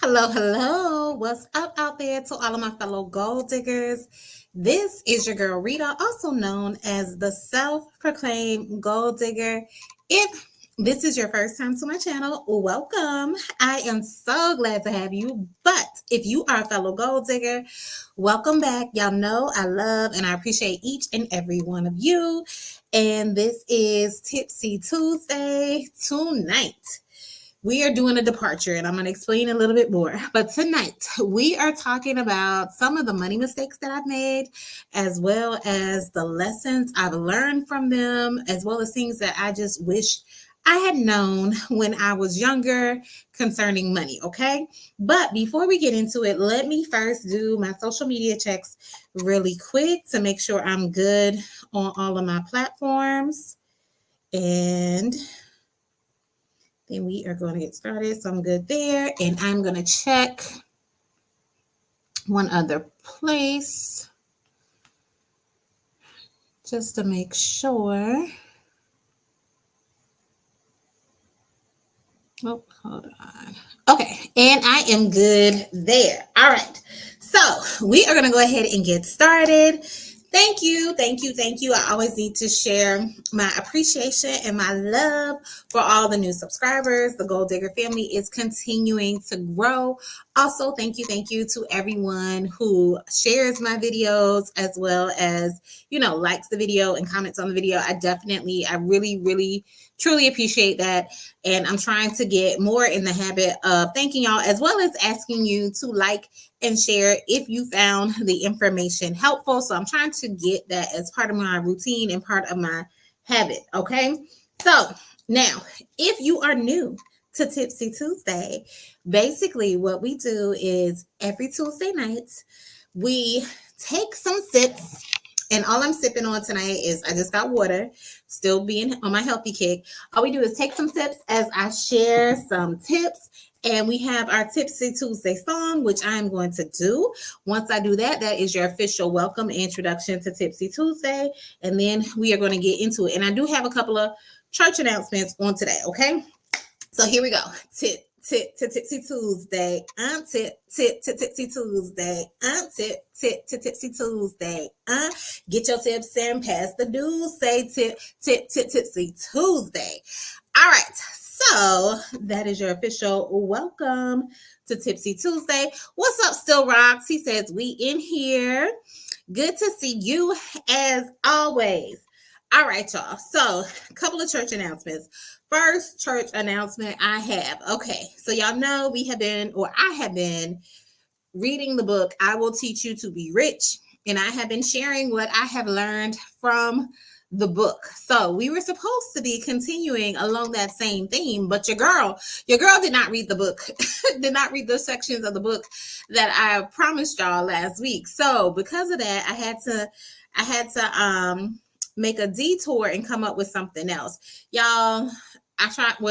Hello, hello. What's up out there to all of my fellow gold diggers? This is your girl Rita, also known as the self-proclaimed gold digger. If this is your first time to my channel, welcome. I am so glad to have you. But if you are a fellow gold digger, welcome back. Y'all know I love and I appreciate each and every one of you. And this is Tipsy Tuesday tonight. We are doing a departure and I'm going to explain a little bit more. But tonight, we are talking about some of the money mistakes that I've made, as well as the lessons I've learned from them, as well as things that I just wish I had known when I was younger concerning money. Okay. But before we get into it, let me first do my social media checks really quick to make sure I'm good on all of my platforms. And then we are going to get started. So I'm good there. And I'm going to check one other place just to make sure. Oh, hold on. Okay. And I am good there. All right. So we are going to go ahead and get started. Thank you. I always need to share my appreciation and my love for all the new subscribers. The Gold Digger family is continuing to grow. Also, thank you to everyone who shares my videos as well as, likes the video and comments on the video. I really, truly appreciate that. And I'm trying to get more in the habit of thanking y'all as well as asking you to like and share if you found the information helpful. So I'm trying to get that as part of my routine and part of my habit. Okay. So now, if you are new to Tipsy Tuesday, basically what we do is every Tuesday night, we take some sips. And all I'm sipping on tonight is I just got water, still being on my healthy kick. All we do is take some sips as I share some tips. And we have our Tipsy Tuesday song, which I'm going to do. Once I do that, that is your official welcome introduction to Tipsy Tuesday. And then we are going to get into it. And I do have a couple of church announcements on today, okay? So here we go. Tipsy Tuesday. Tipsy Tuesday. Tipsy Tuesday. Get your tips and pass the dues. Say Tipsy Tuesday. All right. So that is your official welcome to Tipsy Tuesday. What's up, Still Rocks? He says, we in here. Good to see you as always. All right, y'all. So a couple of church announcements. First church announcement I have. Okay, so y'all know I have been reading the book, I Will Teach You to Be Rich. And I have been sharing what I have learned from the book. So we were supposed to be continuing along that same theme, but your girl did not read the book, did not read the sections of the book that I promised y'all last week. So because of that, I had to make a detour and come up with something else. Y'all, I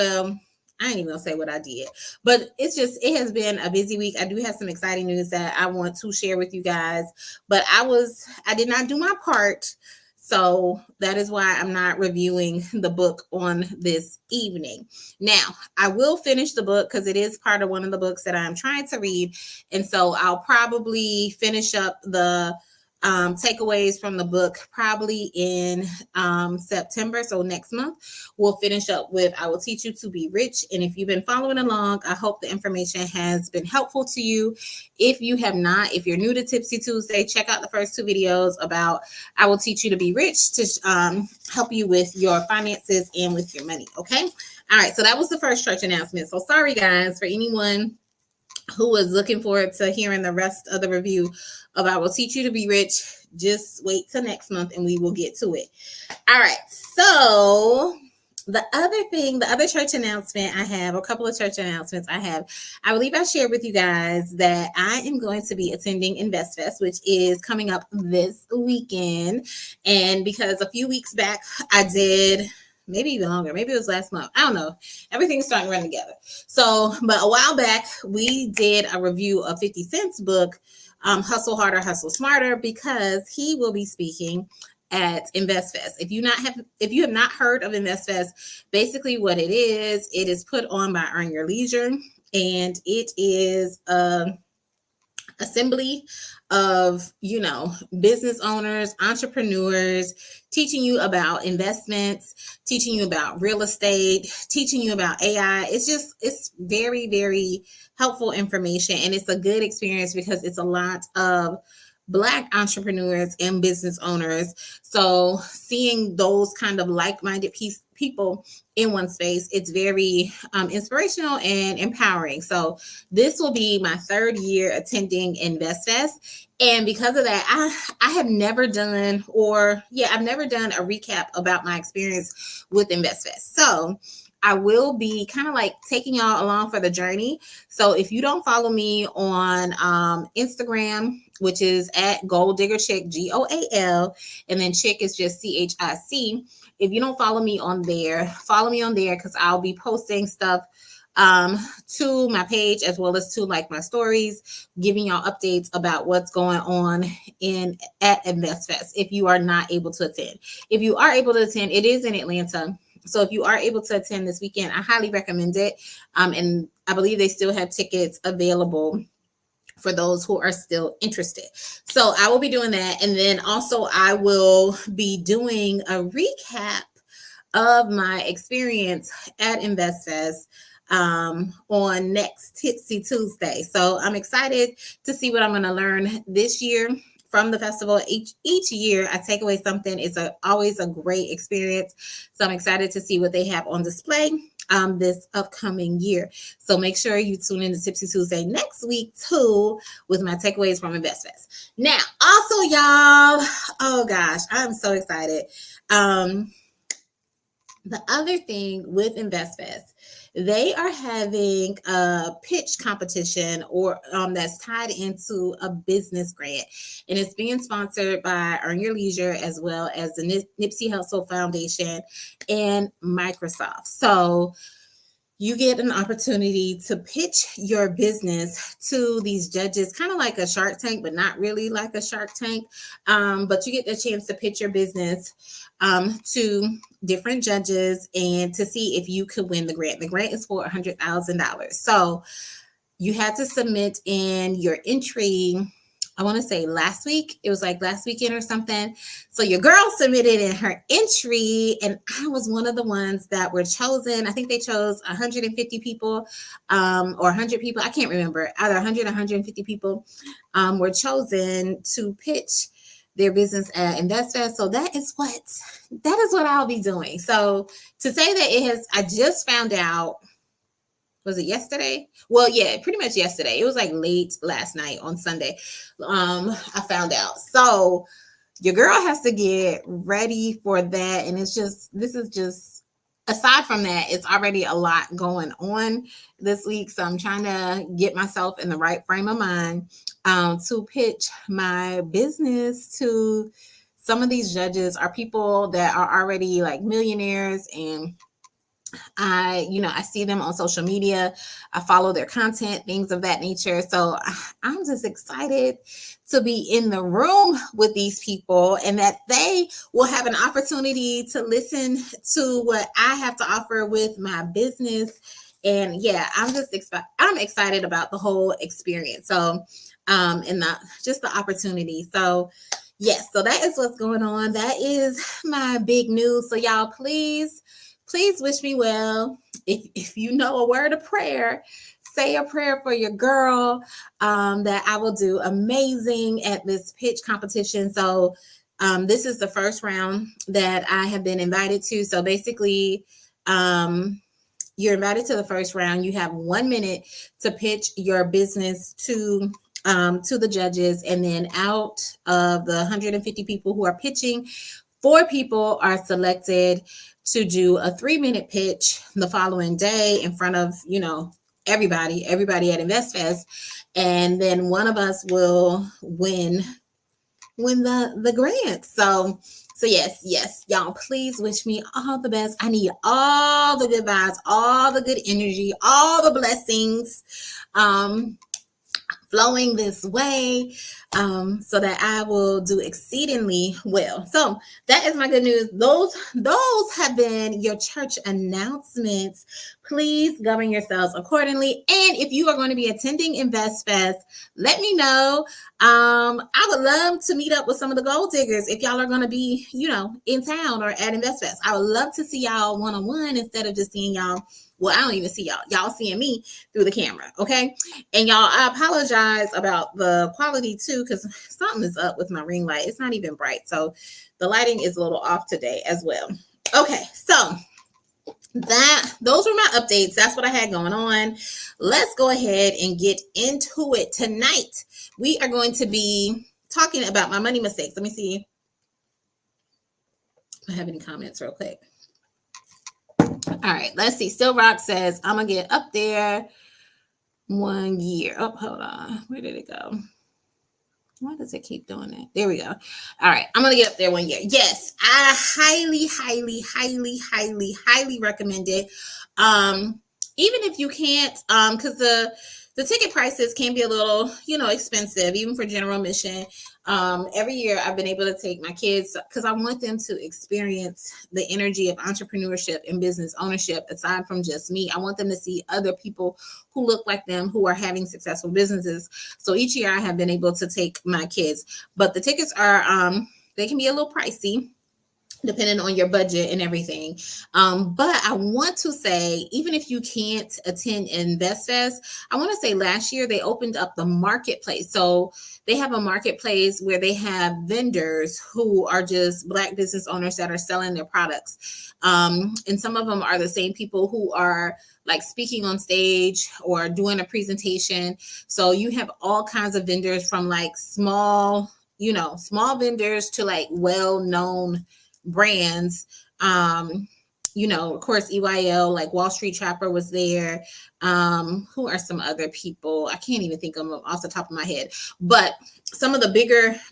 ain't even gonna say what I did, but it has been a busy week. I do have some exciting news that I want to share with you guys, but I did not do my part. So that is why I'm not reviewing the book on this evening. Now, I will finish the book because it is part of one of the books that I'm trying to read. And so I'll probably finish up the takeaways from the book probably in September. So next month, we'll finish up with I Will Teach You to Be Rich. And if you've been following along, I hope the information has been helpful to you. If you have not, if you're new to Tipsy Tuesday, check out the first two videos about I Will Teach You to Be Rich to help you with your finances and with your money. Okay. All right. So that was the first church announcement. So sorry, guys, for anyone who was looking forward to hearing the rest of the review of I Will Teach You to Be Rich. Just wait till next month and we will get to it. All right. So the other church announcement I have, a couple of church announcements I have, I believe I shared with you guys that I am going to be attending InvestFest, which is coming up this weekend. And because a few weeks back I did, maybe even longer, maybe it was last month, I don't know, everything's starting to run together. So, but a while back we did a review of 50 Cent's book, Hustle Harder, Hustle Smarter, because he will be speaking at InvestFest. If you have not heard of InvestFest, basically what it is put on by Earn Your Leisure, and it is assembly of business owners, entrepreneurs, teaching you about investments, teaching you about real estate, teaching you about AI. It's very, very helpful information, and it's a good experience because it's a lot of Black entrepreneurs and business owners. So seeing those kind of like-minded people in one space, it's very inspirational and empowering. So this will be my third year attending InvestFest. And because of that, I have never done, I've never done a recap about my experience with InvestFest. So I will be kind of like taking y'all along for the journey. So if you don't follow me on Instagram, which is at Gold Digger Chick, GOAL, and then Chick is just CHIC. If you don't follow me on there, follow me on there because I'll be posting stuff to my page as well as to like my stories, giving y'all updates about what's going on at InvestFest. If you are not able to attend, if you are able to attend, it is in Atlanta. So if you are able to attend this weekend, I highly recommend it. And I believe they still have tickets available for those who are still interested. So I will be doing that. And then also I will be doing a recap of my experience at InvestFest on next Tipsy Tuesday. So I'm excited to see what I'm going to learn this year from the festival. Each year I take away something. It's always a great experience. So I'm excited to see what they have on display this upcoming year. So make sure you tune in to Tipsy Tuesday next week too with my takeaways from InvestFest. Now, also y'all, oh gosh, I'm so excited. The other thing with InvestFest, they are having a pitch competition or that's tied into a business grant, and it's being sponsored by Earn Your Leisure as well as the Nipsey Hussle Foundation and Microsoft. So you get an opportunity to pitch your business to these judges, kind of like a Shark Tank, but not really like a Shark Tank. But you get the chance to pitch your business to different judges and to see if you could win the grant. The grant is for $100,000. So you had to submit in your entry, I want to say last week. It was like last weekend or something. So your girl submitted in her entry, and I was one of the ones that were chosen. I think they chose 150 people or 100 people. I can't remember. Either 100 or 150 people were chosen to pitch their business at InvestFest. So that is what I'll be doing. So to say that I just found out, was it yesterday? Well, yeah, pretty much yesterday. It was like late last night on Sunday. I found out. So your girl has to get ready for that. And this is just, aside from that, it's already a lot going on this week. So I'm trying to get myself in the right frame of mind to pitch my business to some of these judges. Are people that are already like millionaires, and I see them on social media. I follow their content, things of that nature. So I'm just excited to be in the room with these people and that they will have an opportunity to listen to what I have to offer with my business. And yeah, I'm excited about the whole experience. So, and the opportunity. So yes, so that is what's going on. That is my big news. So y'all, please wish me well. If you know a word of prayer, say a prayer for your girl, that I will do amazing at this pitch competition. So this is the first round that I have been invited to. So basically, you're invited to the first round. You have 1 minute to pitch your business to the judges. And then out of the 150 people who are pitching, 4 people are selected to do a 3-minute pitch the following day in front of, everybody at InvestFest. And then one of us will win the grant. So yes, y'all, please wish me all the best. I need all the good vibes, all the good energy, all the blessings. flowing this way, so that I will do exceedingly well. So that is my good news. Those have been your church announcements. Please govern yourselves accordingly. And if you are going to be attending Invest Fest, let me know. I would love to meet up with some of the gold diggers if y'all are going to be, in town or at Invest Fest. I would love to see y'all one-on-one instead of just seeing y'all. Well, I don't even see y'all. Y'all seeing me through the camera, okay? And y'all, I apologize about the quality too, because something is up with my ring light. It's not even bright. So the lighting is a little off today as well. Okay, so those were my updates. That's what I had going on. Let's go ahead and get into it. Tonight, we are going to be talking about my money mistakes. Let me see if I have any comments real quick. All right, let's see. Still Rock says, I'm going to get up there 1 year. Oh, hold on. Where did it go? Why does it keep doing that? There we go. All right. I'm going to get up there 1 year. Yes, I highly, highly, highly, highly, highly recommend it. Even if you can't, because the ticket prices can be a little, expensive, even for general admission. Every year I've been able to take my kids because I want them to experience the energy of entrepreneurship and business ownership aside from just me. I want them to see other people who look like them, who are having successful businesses. So each year I have been able to take my kids, but the tickets are, they can be a little pricey depending on your budget and everything. But I want to say, even if you can't attend Invest Fest, I want to say last year they opened up the marketplace. So they have a marketplace where they have vendors who are just Black business owners that are selling their products. And some of them are the same people who are like speaking on stage or doing a presentation. So you have all kinds of vendors from like small vendors to like well-known brands. Of course, EYL, like Wall Street Trapper was there. Who are some other people? I can't even think of them off the top of my head, but some of the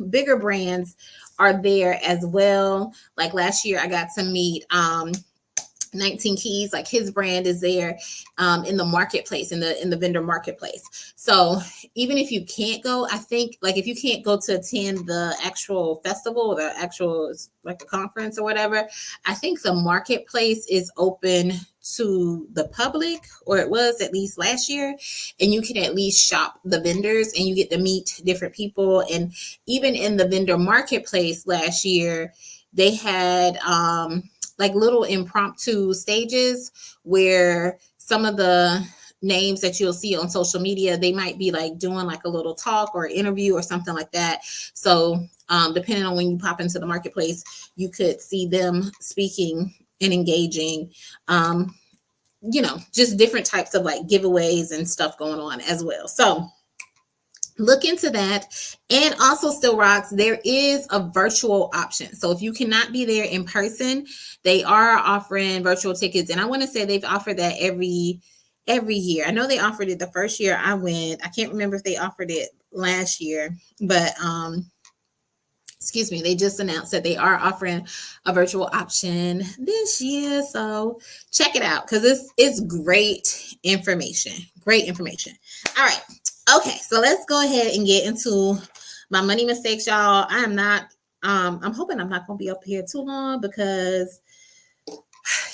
bigger brands are there as well. Like last year I got to meet 19 Keys, like his brand is there in the marketplace, in the vendor marketplace. So even if you can't go, I think like if you can't go to attend the actual festival or the actual like a conference or whatever, I think the marketplace is open to the public, or it was at least last year, and you can at least shop the vendors and you get to meet different people. And even in the vendor marketplace last year, they had like little impromptu stages where some of the names that you'll see on social media, they might be like doing like a little talk or interview or something like that. So depending on when you pop into the marketplace, you could see them speaking and engaging, just different types of like giveaways and stuff going on as well. So look into that. And also Still Rocks, there is a virtual option. So if you cannot be there in person, they are offering virtual tickets. And I want to say they've offered that every year. I know they offered it the first year I went. I can't remember if they offered it last year, but excuse me, they just announced that they are offering a virtual option this year. So check it out because it's great information. Great information. All right. Okay, so let's go ahead and get into my money mistakes, y'all. I'm hoping I'm not gonna be up here too long because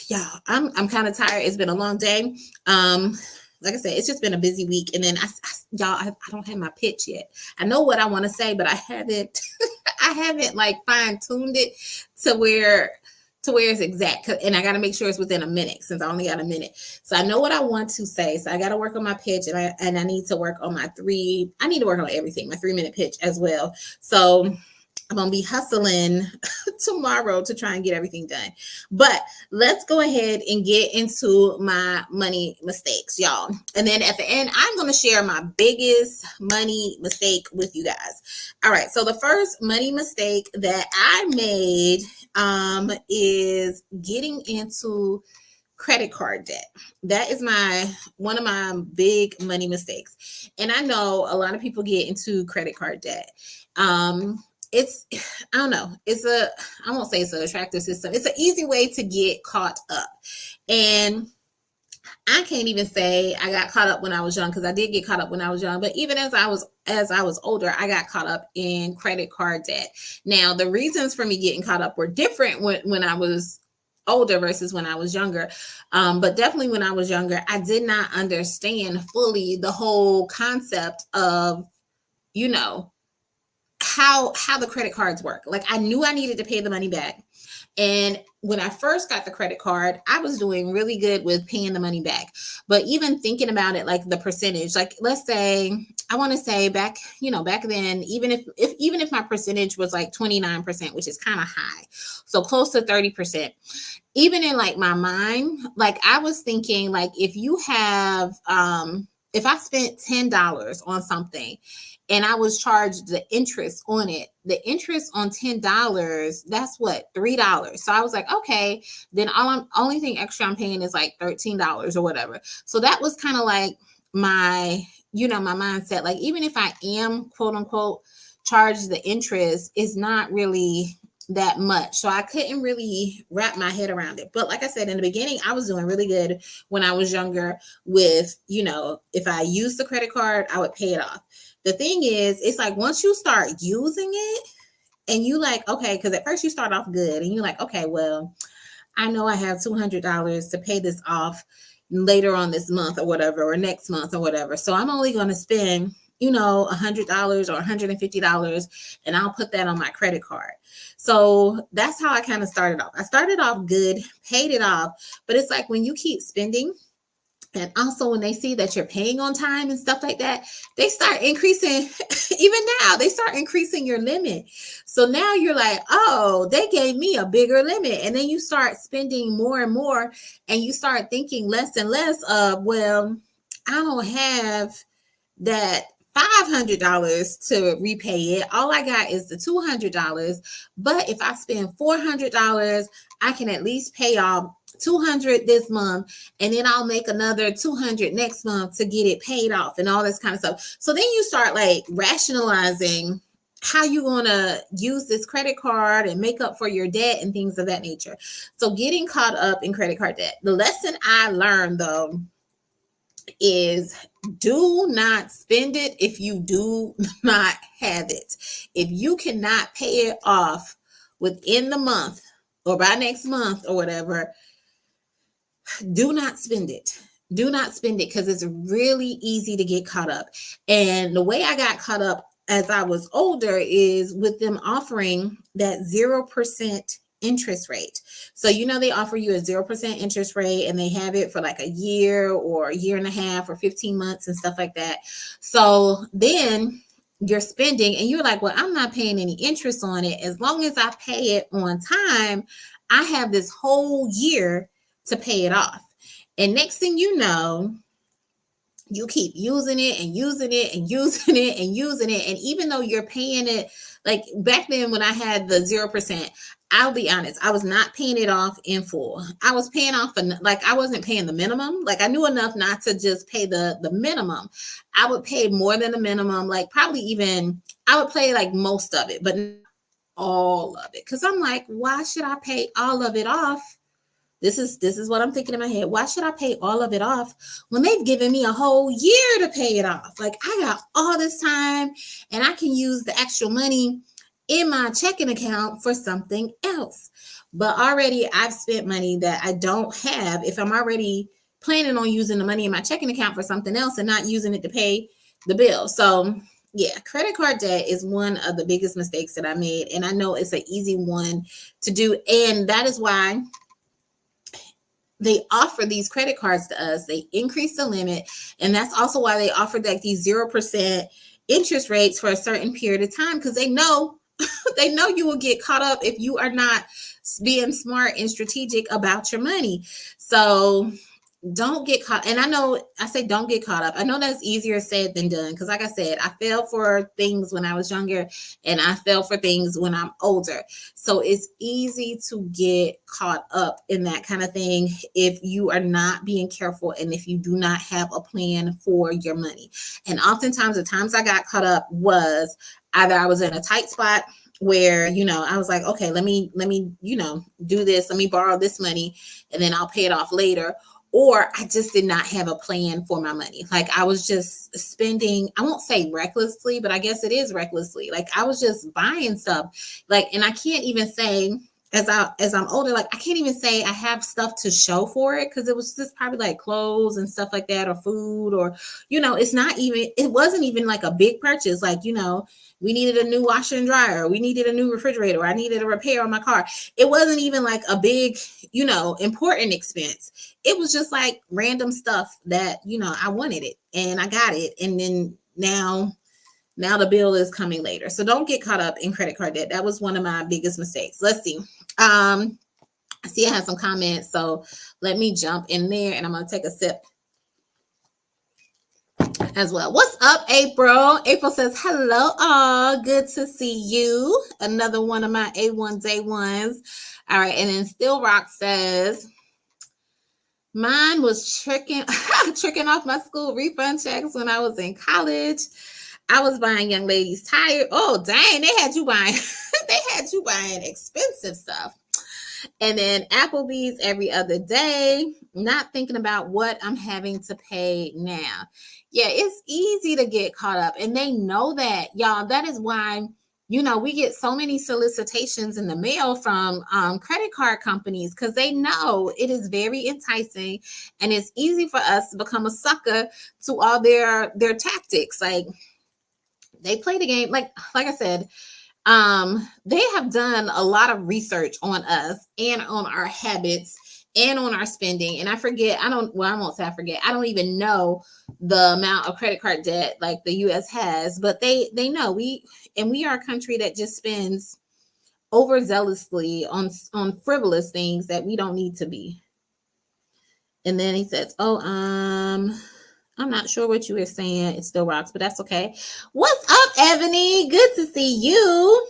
y'all, I'm kind of tired. It's been a long day. Like I said, it's just been a busy week. And then I don't have my pitch yet. I know what I want to say, but I haven't I haven't like fine-tuned it to where it's exact. And I got to make sure it's within a minute since I only got a minute. So I know what I want to say. So I got to work on my pitch and I need to work on I need to work on everything, my 3-minute pitch as well. So I'm going to be hustling tomorrow to try and get everything done. But let's go ahead and get into my money mistakes, y'all. And then at the end, I'm going to share my biggest money mistake with you guys. All right. So the first money mistake that I made is getting into credit card debt. That is one of my big money mistakes. And I know a lot of people get into credit card debt. I don't know. I won't say it's an attractive system. It's an easy way to get caught up. And I can't even say I got caught up when I was young, because I did get caught up when I was young. But even as I was older, I got caught up in credit card debt. Now, the reasons for me getting caught up were different when I was older versus when I was younger. But definitely when I was younger, I did not understand fully the whole concept of, you know, how the credit cards work. Like, I knew I needed to pay the money back. And when I first got the credit card, I was doing really good with paying the money back. But even thinking about it, like the percentage, like let's say, I want to say back, back then, even if my percentage was like 29%, which is kind of high, so close to 30%, even in like my mind, like I was thinking, like if I spent $10 on something and I was charged the interest on it, the interest on $10, that's what, $3. So I was like, okay, then only thing extra I'm paying is like $13 or whatever. So that was kind of like my mindset. Like, even if I am quote unquote charged the interest, it's not really that much. So I couldn't really wrap my head around it. But like I said, in the beginning, I was doing really good when I was younger with, if I used the credit card, I would pay it off. The thing is, it's like once you start using it and you like, okay, because at first you start off good and you're like, okay, well, I know I have $200 to pay this off later on this month or whatever, or next month or whatever. So I'm only going to spend, $100 or $150, and I'll put that on my credit card. So that's how I kind of started off. I started off good, paid it off, but it's like when you keep spending, and also when they see that you're paying on time and stuff like that, they start increasing, even now, they start increasing your limit. So now you're like, oh, they gave me a bigger limit. And then you start spending more and more, and you start thinking less and less of, well, I don't have that $500 to repay it. All I got is the $200. But if I spend $400, I can at least pay off 200 this month, and then I'll make another 200 next month to get it paid off and all this kind of stuff. So then you start like rationalizing how you going to use this credit card and make up for your debt and things of that nature. So getting caught up in credit card debt. The lesson I learned though is, do not spend it if you do not have it. If you cannot pay it off within the month or by next month or whatever, do not spend it. Do not spend it, because it's really easy to get caught up. And the way I got caught up as I was older is with them offering that 0% interest rate. So, they offer you a 0% interest rate, and they have it for like a year or a year and a half or 15 months and stuff like that. So then you're spending and you're like, well, I'm not paying any interest on it. As long as I pay it on time, I have this whole year to pay it off. And next thing you know, you keep using it and using it and using it and using it. And even though you're paying it, like back then when I had the 0%, I'll be honest, I was not paying it off in full. I was paying off, like I wasn't paying the minimum. Like I knew enough not to just pay the minimum. I would pay more than the minimum, like probably even, I would pay like most of it, but not all of it. Because I'm like, why should I pay all of it off? This is what I'm thinking in my head. Why should I pay all of it off when they've given me a whole year to pay it off? Like I got all this time and I can use the actual money in my checking account for something else. But already I've spent money that I don't have if I'm already planning on using the money in my checking account for something else and not using it to pay the bill. So yeah, credit card debt is one of the biggest mistakes that I made. And I know it's an easy one to do. And that is why they offer these credit cards to us. They increase the limit. And that's also why they offer like these 0% interest rates for a certain period of time, because they know you will get caught up if you are not being smart and strategic about your money. So don't get caught. And I say don't get caught up. I know that's easier said than done, because like I said, I fell for things when I was younger and I fell for things when I'm older. So it's easy to get caught up in that kind of thing if you are not being careful and if you do not have a plan for your money. And oftentimes the times I got caught up was either I was in a tight spot where, I was like, okay, let me, do this. Let me borrow this money and then I'll pay it off later. or I just did not have a plan for my money. Like I was just spending, I won't say recklessly, but I guess it is recklessly. Like I was just buying stuff. Like, and I can't even say, as I'm older, like I can't even say I have stuff to show for it, because it was just probably like clothes and stuff like that, or food, or it's not even, it wasn't even like a big purchase. Like, we needed a new washer and dryer, we needed a new refrigerator, I needed a repair on my car. It wasn't even like a big, important expense. It was just like random stuff that, I wanted it and I got it. And then now the bill is coming later. So don't get caught up in credit card debt. That was one of my biggest mistakes. Let's see. I see I have some comments, so let me jump in there and I'm going to take a sip as well. What's up, April? April says, hello, all. Good to see you. Another one of my A1 day ones. All right. And then Still Rock says, mine was tricking off my school refund checks when I was in college. I was buying young ladies tires. Oh, dang, they had you buying expensive stuff. And then Applebee's every other day, not thinking about what I'm having to pay now. Yeah, it's easy to get caught up. And they know that, y'all. That is why, we get so many solicitations in the mail from credit card companies, because they know it is very enticing and it's easy for us to become a sucker to all their tactics. Like, they play the game. Like I said, they have done a lot of research on us and on our habits and on our spending. And I won't say I forget. I don't even know the amount of credit card debt like the US has, but they know we are a country that just spends overzealously on frivolous things that we don't need to be. And then he says, I'm not sure what you were saying. It still rocks, but that's okay. What's up, Ebony? Good to see you.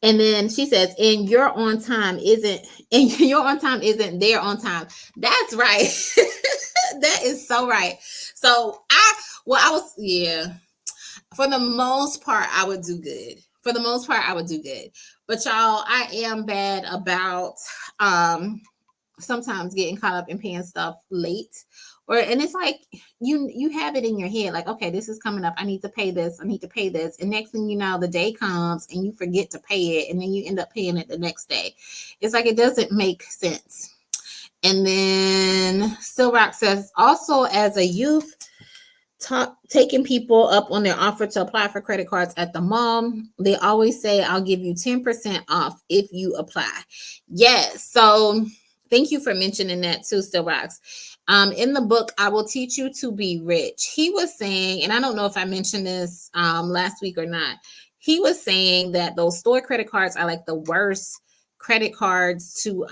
And then she says, and your on time isn't their on time. That's right. That is so right. So for the most part, I would do good. But y'all, I am bad about sometimes getting caught up in paying stuff late. And it's like you have it in your head, like, okay, this is coming up, I need to pay this, and next thing you know, the day comes and you forget to pay it, and then you end up paying it the next day. It's like, it doesn't make sense. And then Still Rock says, also as a youth, taking people up on their offer to apply for credit cards at the mall, they always say, I'll give you 10% off if you apply. Yes. So thank you for mentioning that too, Still Rocks. In the book, I Will Teach You to Be Rich, he was saying, and I don't know if I mentioned this last week or not, he was saying that those store credit cards are like the worst credit cards to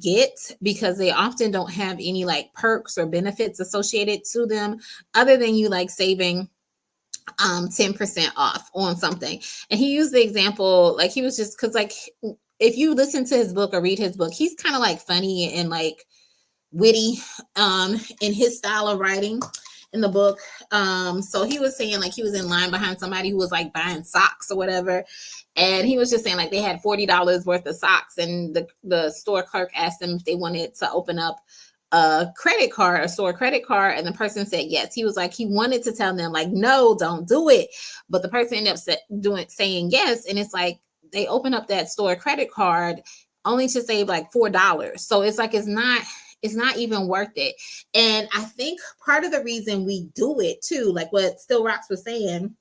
get, because they often don't have any like perks or benefits associated to them, other than you like saving 10% off on something. And he used the example, like, he was just, because like, if you listen to his book or read his book, he's kind of like funny and like witty in his style of writing in the book. So he was saying, like, he was in line behind somebody who was like buying socks or whatever, and he was just saying, like, they had $40 worth of socks, and the store clerk asked them if they wanted to open up a store credit card, and the person said yes. He was like, he wanted to tell them, like, no, don't do it, but the person ended up saying yes, and it's like they open up that store credit card only to save like $4. So it's like, it's not even worth it. And I think part of the reason we do it too, like what Still Rocks was saying,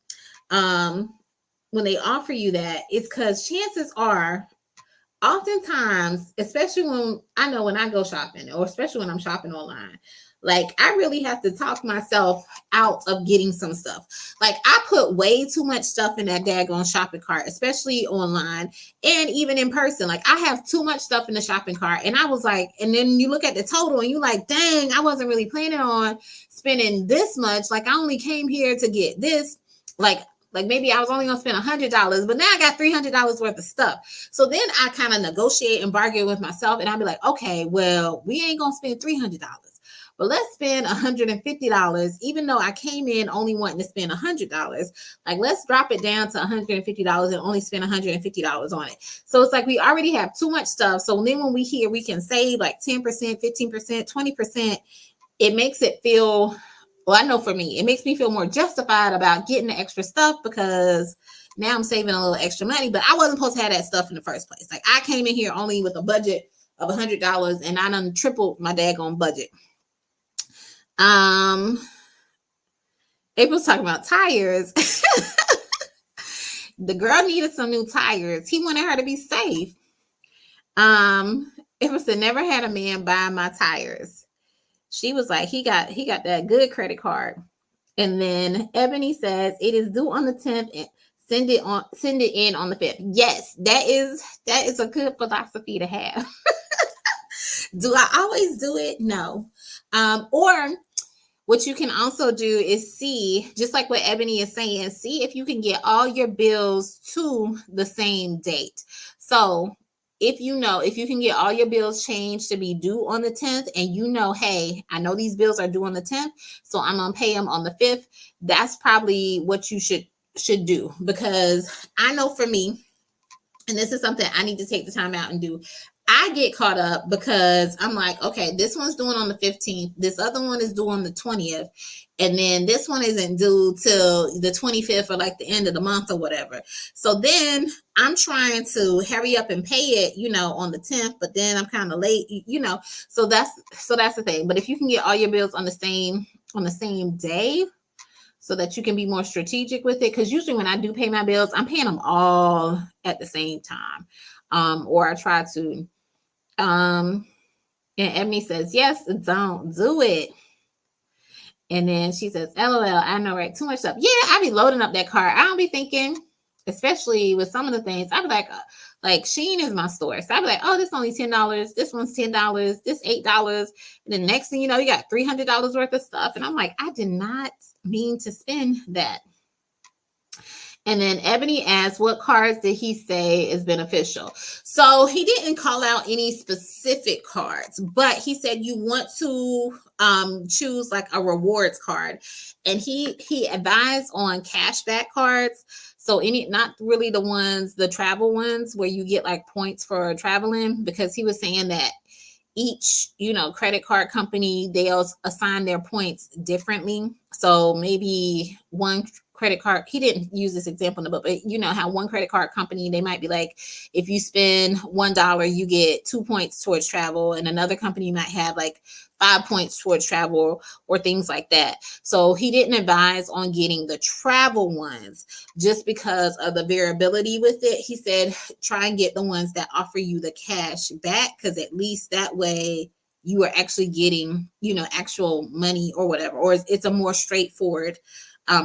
when they offer you that, it's because chances are, oftentimes, especially when I go shopping, or especially when I'm shopping online, like, I really have to talk myself out of getting some stuff. Like, I put way too much stuff in that daggone shopping cart, especially online and even in person. Like, I have too much stuff in the shopping cart. And I was like, and then you look at the total and you like, dang, I wasn't really planning on spending this much. Like, I only came here to get this. Like maybe I was only gonna spend $100, but now I got $300 worth of stuff. So then I kind of negotiate and bargain with myself, and I'll be like, okay, well, we ain't gonna spend $300, but let's spend $150, even though I came in only wanting to spend $100. Like, let's drop it down to $150 and only spend $150 on it. So it's like we already have too much stuff. So then when we hear we can save like 10%, 15%, 20%, it makes it feel, well, I know for me, it makes me feel more justified about getting the extra stuff because now I'm saving a little extra money, but I wasn't supposed to have that stuff in the first place. Like, I came in here only with a budget of $100 and I done tripled my daggone budget. April's talking about tires. The girl needed some new tires. He wanted her to be safe. April said, never had a man buy my tires. She was like, he got that good credit card. And then Ebony says, it is due on the 10th and send it in on the 5th. Yes, that is a good philosophy to have. Do I always do it? No. Or what you can also do is see, just like what Ebony is saying, see if you can get all your bills to the same date. So if you can get all your bills changed to be due on the 10th, and hey, I know these bills are due on the 10th, so I'm going to pay them on the 5th. That's probably what you should do, because I know for me, and this is something I need to take the time out and do, I get caught up because I'm like, okay, this one's due on the 15th. This other one is due on the 20th. And then this one isn't due till the 25th or like the end of the month or whatever. So then I'm trying to hurry up and pay it, on the 10th, but then I'm kind of late, So that's the thing. But if you can get all your bills on the same day, so that you can be more strategic with it. Because usually when I do pay my bills, I'm paying them all at the same time. Or I try to. And Ebony says, yes, don't do it. And then she says, LOL, I know, right? Too much stuff. Yeah, I be loading up that cart. I don't be thinking, especially with some of the things, I be like Shein is my store. So I be like, oh, this only $10. This one's $10. This $8. And the next thing you know, you got $300 worth of stuff. And I'm like, I did not mean to spend that. And then Ebony asks, what cards did he say is beneficial? So he didn't call out any specific cards, but he said you want to choose like a rewards card. And he advised on cashback cards. So not really the travel ones where you get like points for traveling, because he was saying that each, credit card company, they'll assign their points differently. So maybe one credit card, he didn't use this example in the book, but how one credit card company, they might be like, if you spend $1, you get 2 points towards travel, and another company might have like 5 points towards travel or things like that. So he didn't advise on getting the travel ones just because of the variability with it. He said, try and get the ones that offer you the cash back, because at least that way you are actually getting, actual money or whatever, or it's a more straightforward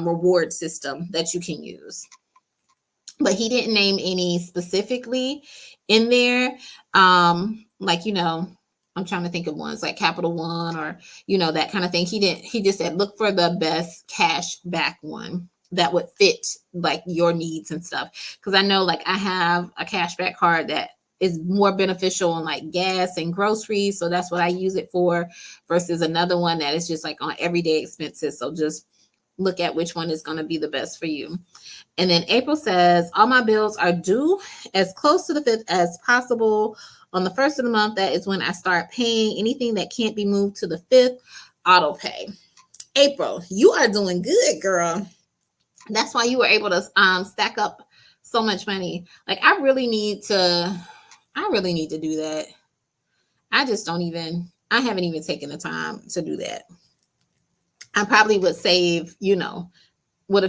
reward system that you can use. But he didn't name any specifically in there. I'm trying to think of ones like Capital One or, that kind of thing. He just said, look for the best cash back one that would fit like your needs and stuff. Cause I know like I have a cashback card that is more beneficial on like gas and groceries. So that's what I use it for, versus another one that is just like on everyday expenses. So just look at which one is going to be the best for you. And then April says, all my bills are due as close to the 5th as possible. On the 1st of the month, that is when I start paying. Anything that can't be moved to the 5th, auto pay. April, you are doing good, girl. That's why you were able to stack up so much money. Like, I really need to do that. I haven't even taken the time to do that. I probably would have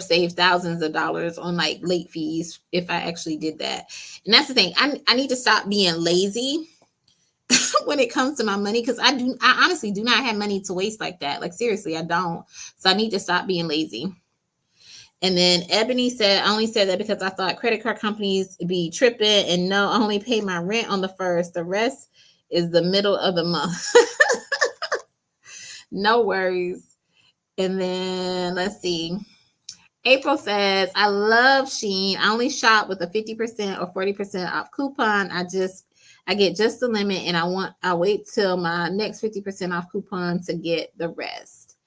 saved thousands of dollars on like late fees if I actually did that. And that's the thing. I need to stop being lazy when it comes to my money, because I honestly do not have money to waste like that. Like, seriously, I don't. So I need to stop being lazy. And then Ebony said, I only said that because I thought credit card companies be tripping, and no, I only pay my rent on the 1st. The rest is the middle of the month. No worries. And then let's see. April says, I love Shein. I only shop with a 50% or 40% off coupon. I get just the limit, and I wait till my next 50% off coupon to get the rest.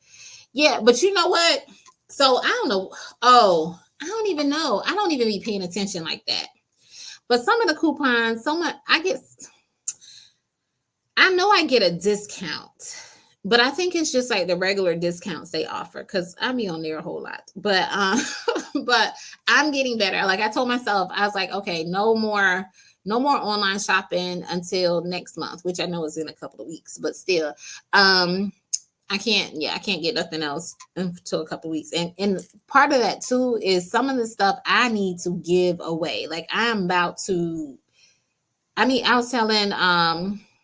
Yeah, but you know what? So I don't know. Oh, I don't even know. I don't even be paying attention like that. But some of the coupons, I know I get a discount, but I think it's just like the regular discounts they offer because I be on there a whole lot. But but I'm getting better. Like I told myself, I was like, okay, no more online shopping until next month, which I know is in a couple of weeks, but still. I can't get nothing else until a couple of weeks. And part of that too is some of the stuff I need to give away. Like I'm about to I was telling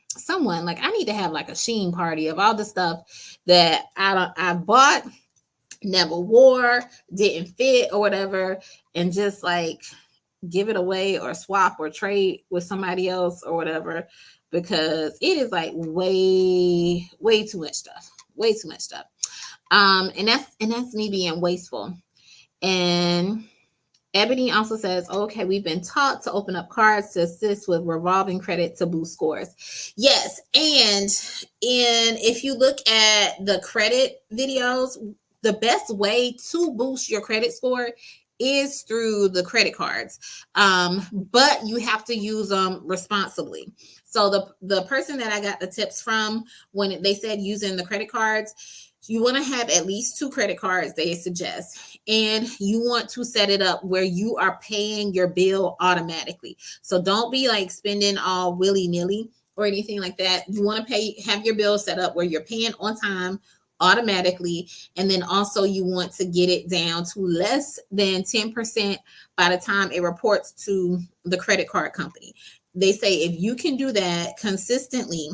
someone like I need to have like a Sheen party of all the stuff that I bought, never wore, didn't fit or whatever, and just like give it away or swap or trade with somebody else or whatever, because it is like way too much stuff. Way too much stuff. And that's me being wasteful. And Ebony also says, okay, we've been taught to open up cards to assist with revolving credit to boost scores. Yes. And if you look at the credit videos, the best way to boost your credit score is through the credit cards. But you have to use them responsibly. So the person that I got the tips from, when they said using the credit cards, you want to have at least 2 credit cards, they suggest. And you want to set it up where you are paying your bill automatically. So don't be like spending all willy-nilly or anything like that. You want to have your bill set up where you're paying on time automatically. And then also you want to get it down to less than 10% by the time it reports to the credit card company. They say if you can do that consistently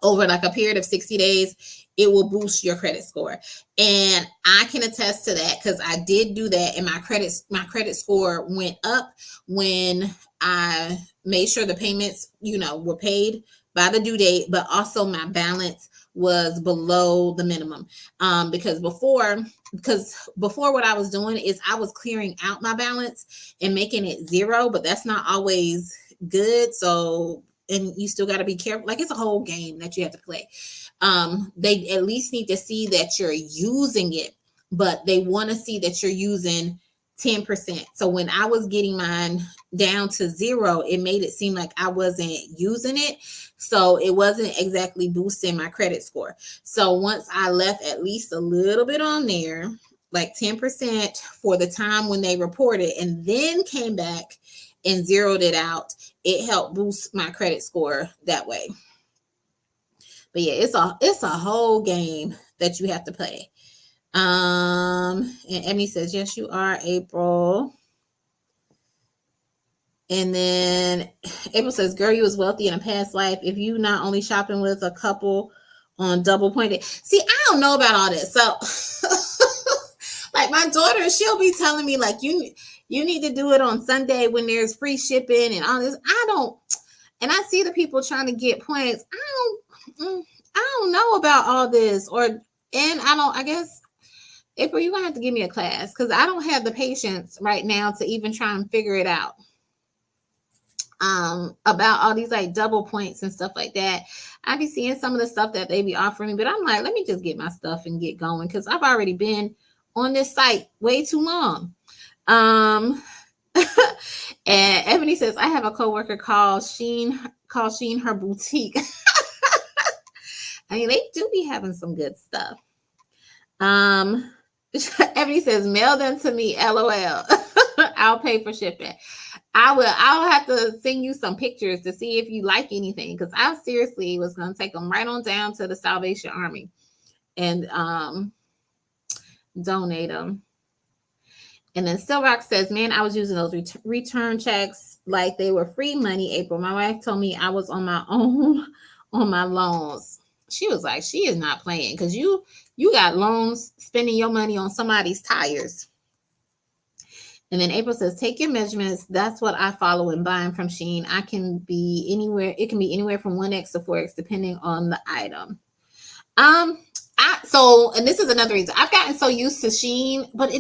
over like a period of 60 days, it will boost your credit score. And I can attest to that because I did do that, and my credit score went up when I made sure the payments, were paid by the due date, but also my balance was below the minimum. Because before what I was doing is I was clearing out my balance and making it 0, but that's not always good. So, and you still got to be careful. Like it's a whole game that you have to play. They at least need to see that you're using it, but they want to see that you're using 10%. So when I was getting mine down to 0, it made it seem like I wasn't using it. So it wasn't exactly boosting my credit score. So once I left at least a little bit on there, like 10% for the time when they reported, and then came back and zeroed it out, it helped boost my credit score that way. But yeah, it's a whole game that you have to play. And Emmy says, yes, you are, April. And then April says, girl, you was wealthy in a past life. If you not only shopping with a couple on double pointed. See, I don't know about all this. So like my daughter, she'll be telling me like, you need to do it on Sunday when there's free shipping and all this. And I see the people trying to get points. I don't know about all this, I guess, April, you're gonna have to give me a class because I don't have the patience right now to even try and figure it out. About all these like double points and stuff like that. I be seeing some of the stuff that they be offering me, but I'm like, let me just get my stuff and get going because I've already been on this site way too long. And Ebony says, I have a coworker called Sheen her boutique. I mean, they do be having some good stuff. Ebony says, mail them to me, LOL. I'll pay for shipping. I'll have to send you some pictures to see if you like anything, because I seriously was going to take them right on down to the Salvation Army and donate them. And then Silrock says, man, I was using those return checks like they were free money, April. My wife told me I was on my own on my loans. She was like, she is not playing because you got loans, spending your money on somebody's tires. And then April says, take your measurements. That's what I follow when buying from Sheen. It can be anywhere from 1X to 4X, depending on the item. And this is another reason I've gotten so used to Sheen, but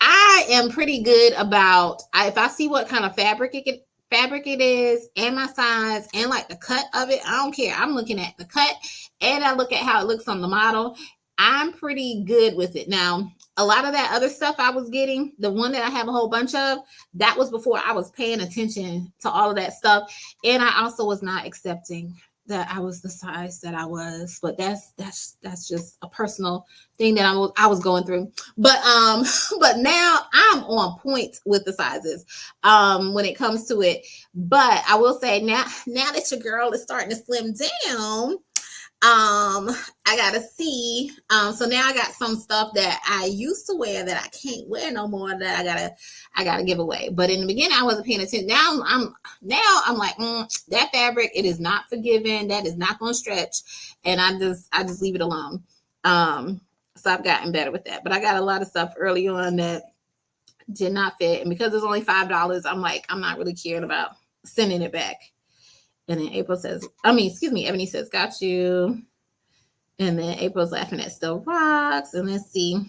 I am pretty good about, if I see what kind of fabric fabric it is and my size and like the cut of it. I don't care. I'm looking at the cut and I look at how it looks on the model. I'm pretty good with it. Now, a lot of that other stuff I was getting, the one that I have a whole bunch of, that was before I was paying attention to all of that stuff. And I also was not accepting that I was the size that I was. But that's just a personal thing that I was going through. But but now I'm on point with the sizes when it comes to it. But I will say now that your girl is starting to slim down, I gotta see. So now I got some stuff that I used to wear that I can't wear no more that I gotta give away. But in the beginning I wasn't paying attention. Now I'm like, that fabric, it is not forgiving, that is not gonna stretch, and I just leave it alone. So I've gotten better with that. But I got a lot of stuff early on that did not fit, and because it's only $5, I'm like, I'm not really caring about sending it back. And then Ebony says, got you. And then April's laughing at Still Rocks. And let's see.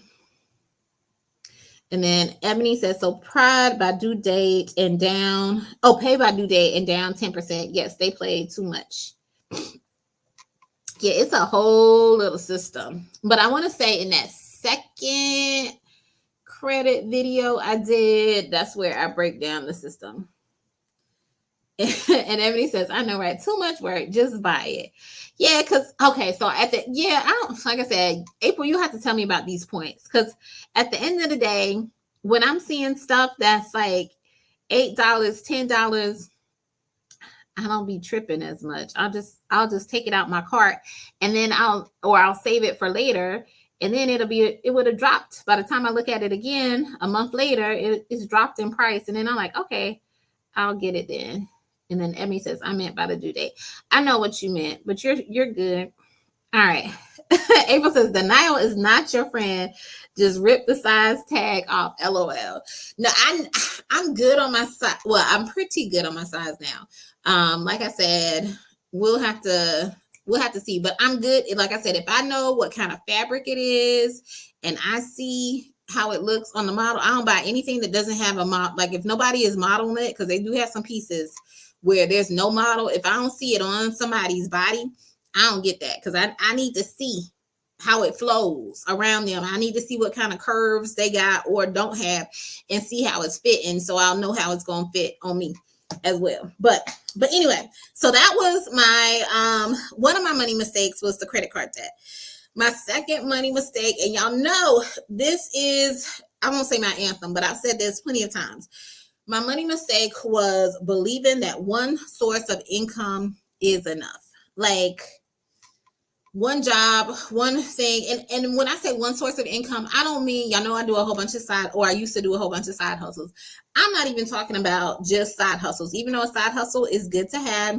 And then Ebony says, so Pride by due date and down. Oh, pay by due date and down 10%. Yes, they played too much. Yeah, it's a whole little system. But I want to say in that second credit video I did, that's where I break down the system. And Ebony says, I know, right? Too much work. Just buy it. Yeah, because, okay, so like I said, April, you have to tell me about these points. Because at the end of the day, when I'm seeing stuff that's like $8, $10, I don't be tripping as much. I'll just take it out my cart, and then I'll save it for later. And then it would have dropped by the time I look at it again a month later. It's dropped in price. And then I'm like, okay, I'll get it then. And then Emmy says, I meant by the due date. I know what you meant, but you're good. All right. April says, denial is not your friend. Just rip the size tag off. LOL. No, I'm good on my size. Well, I'm pretty good on my size now. Like I said, we'll have to see. But I'm good. Like I said, if I know what kind of fabric it is and I see how it looks on the model, I don't buy anything that doesn't have a model. Like if nobody is modeling it, because they do have some pieces where there's no model. If I don't see it on somebody's body, I don't get that, because I need to see how it flows around them. I need to see what kind of curves they got or don't have and see how it's fitting, so I'll know how it's going to fit on me as well. But anyway, so that was my one of my money mistakes was the credit card debt. My second money mistake, and y'all know this is, I won't say my anthem, but I've said this plenty of times. My money mistake was believing that one source of income is enough. Like one job, one thing. And when I say one source of income, I don't mean, y'all know I do a whole bunch of I used to do a whole bunch of side hustles. I'm not even talking about just side hustles, even though a side hustle is good to have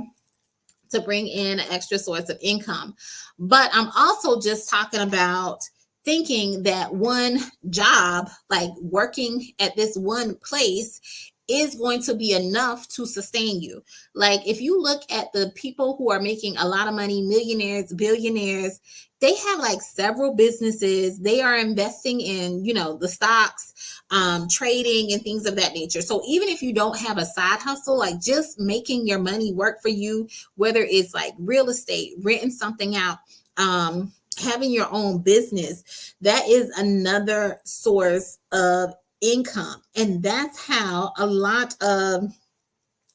to bring in an extra source of income. But I'm also just talking about thinking that one job, like working at this one place, is going to be enough to sustain you. Like if you look at the people who are making a lot of money, millionaires, billionaires, they have like several businesses. They are investing in, the stocks, trading and things of that nature. So even if you don't have a side hustle, like just making your money work for you, whether it's like real estate, renting something out, having your own business, that is another source of income. And that's how a lot of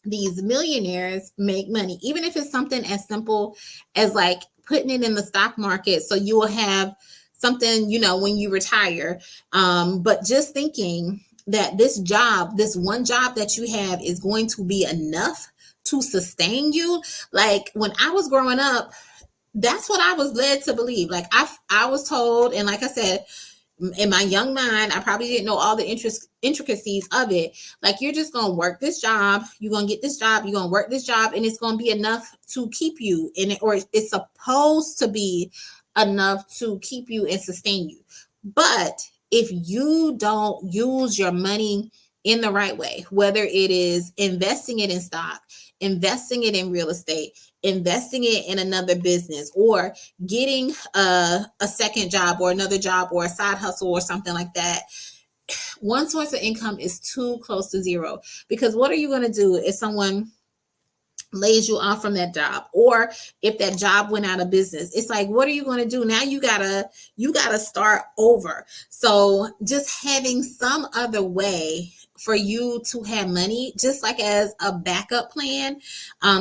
these millionaires make money, even if it's something as simple as like putting it in the stock market so you will have something, when you retire. But just thinking that this one job that you have is going to be enough to sustain you. Like when I was growing up, that's what I was led to believe. Like I was told, and like I said, in my young mind, I probably didn't know all the intricacies of it. Like you're just going to work this job. You're going to get this job. You're going to work this job, and it's going to be enough to keep you in it, or it's supposed to be enough to keep you and sustain you. But if you don't use your money in the right way, whether it is investing it in stock, investing it in real estate, investing it in another business, or getting a second job or another job or a side hustle or something like that, one source of income is too close to zero, because what are you going to do if someone lays you off from that job, or if that job went out of business? It's like, what are you going to do now? You gotta start over. So just having some other way for you to have money, just like as a backup plan,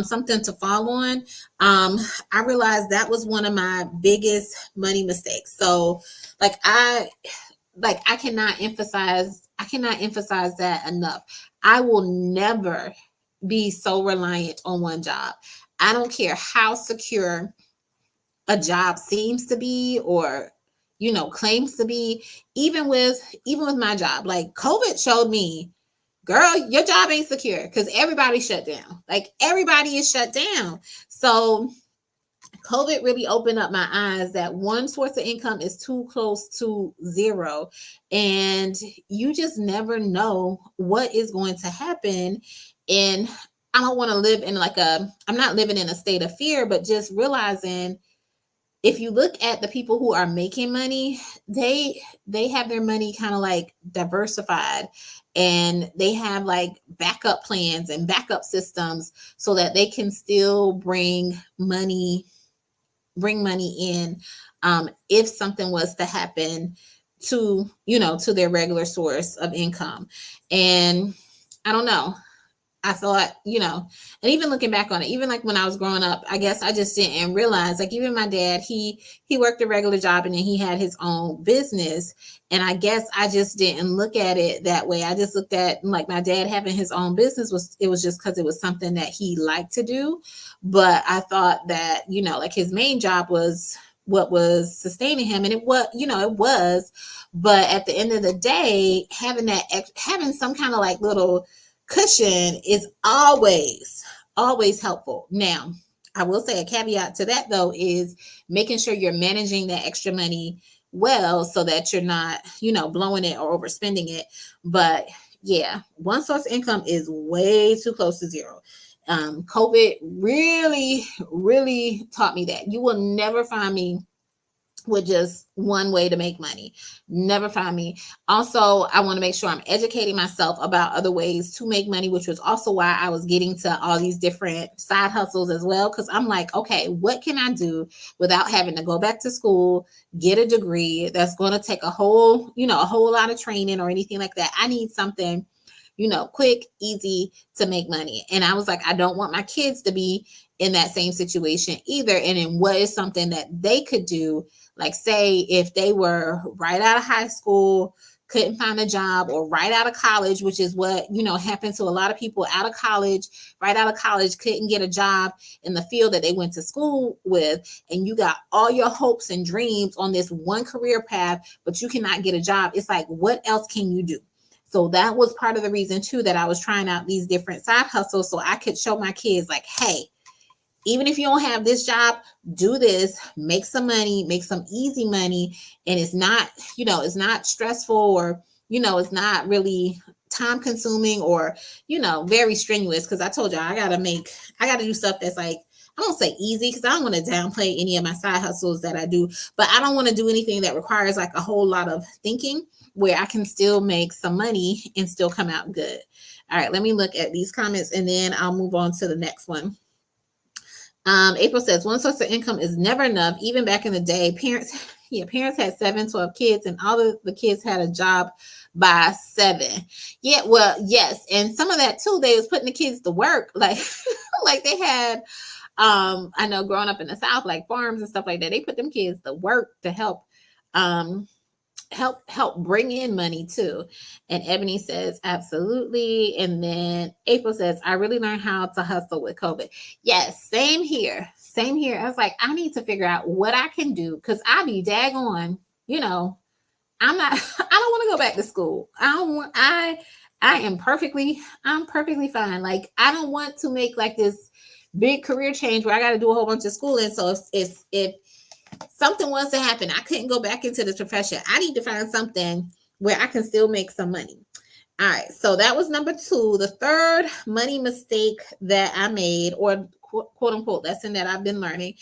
something to fall on. I realized that was one of my biggest money mistakes. So like I I cannot emphasize that enough. I will never be so reliant on one job. I don't care how secure a job seems to be, or claims to be. Even with my job, like COVID showed me, girl, your job ain't secure, because everybody shut down. Like everybody is shut down. So COVID really opened up my eyes that one source of income is too close to zero. And you just never know what is going to happen. And I don't want to live in I'm not living in a state of fear, but just realizing, if you look at the people who are making money, they have their money kind of like diversified, and they have like backup plans and backup systems so that they can still bring money in, if something was to happen to their regular source of income. And I don't know, I thought, and even looking back on it, even like when I was growing up, I guess I just didn't realize, like even my dad, he worked a regular job and then he had his own business. And I guess I just didn't look at it that way. I just looked at like my dad having his own business was just because it was something that he liked to do. But I thought that, like his main job was what was sustaining him. And it was, but at the end of the day, having some kind of like little cushion is always helpful. Now, I will say a caveat to that though is making sure you're managing that extra money well, so that you're not, blowing it or overspending it. But yeah, one source of income is way too close to zero. COVID really, really taught me that. You will never find me with just one way to make money. Never find me. Also, I want to make sure I'm educating myself about other ways to make money, which was also why I was getting to all these different side hustles as well. Because I'm like, okay, what can I do without having to go back to school, get a degree that's going to take a whole lot of training or anything like that? I need something quick, easy to make money. And I was like, I don't want my kids to be in that same situation either. And then what is something that they could do? Like, say if they were right out of high school, couldn't find a job, or right out of college, which is what, happened to a lot of people right out of college, couldn't get a job in the field that they went to school with. And you got all your hopes and dreams on this one career path, but you cannot get a job. It's like, what else can you do? So that was part of the reason too, that I was trying out these different side hustles, so I could show my kids like, hey, even if you don't have this job, do this, make some money, make some easy money. And it's not, it's not stressful, or, it's not really time consuming, or, very strenuous. Cause I told y'all, I got to do stuff that's like, I don't say easy, because I don't want to downplay any of my side hustles that I do, but I don't want to do anything that requires like a whole lot of thinking, where I can still make some money and still come out good. All right, let me look at these comments and then I'll move on to the next one. April says, one source of income is never enough. Even back in the day, parents had 7, 12 kids, and all of the kids had a job by 7. Yeah, well, yes. And some of that too, they was putting the kids to work. Like, like they had, I know growing up in the South, like farms and stuff like that, they put them kids to work to help bring in money too. And Ebony says, absolutely. And then April says, I really learned how to hustle with COVID. Yes, same here. I was like, I need to figure out what I can do, because I be daggone, I'm not, I don't want to go back to school. I'm perfectly fine. Like, I don't want to make like this big career change where I got to do a whole bunch of schooling. So if something was to happen, I couldn't go back into this profession, I need to find something where I can still make some money. All right, so that was number 2. The third money mistake that I made, or quote unquote lesson that I've been learning,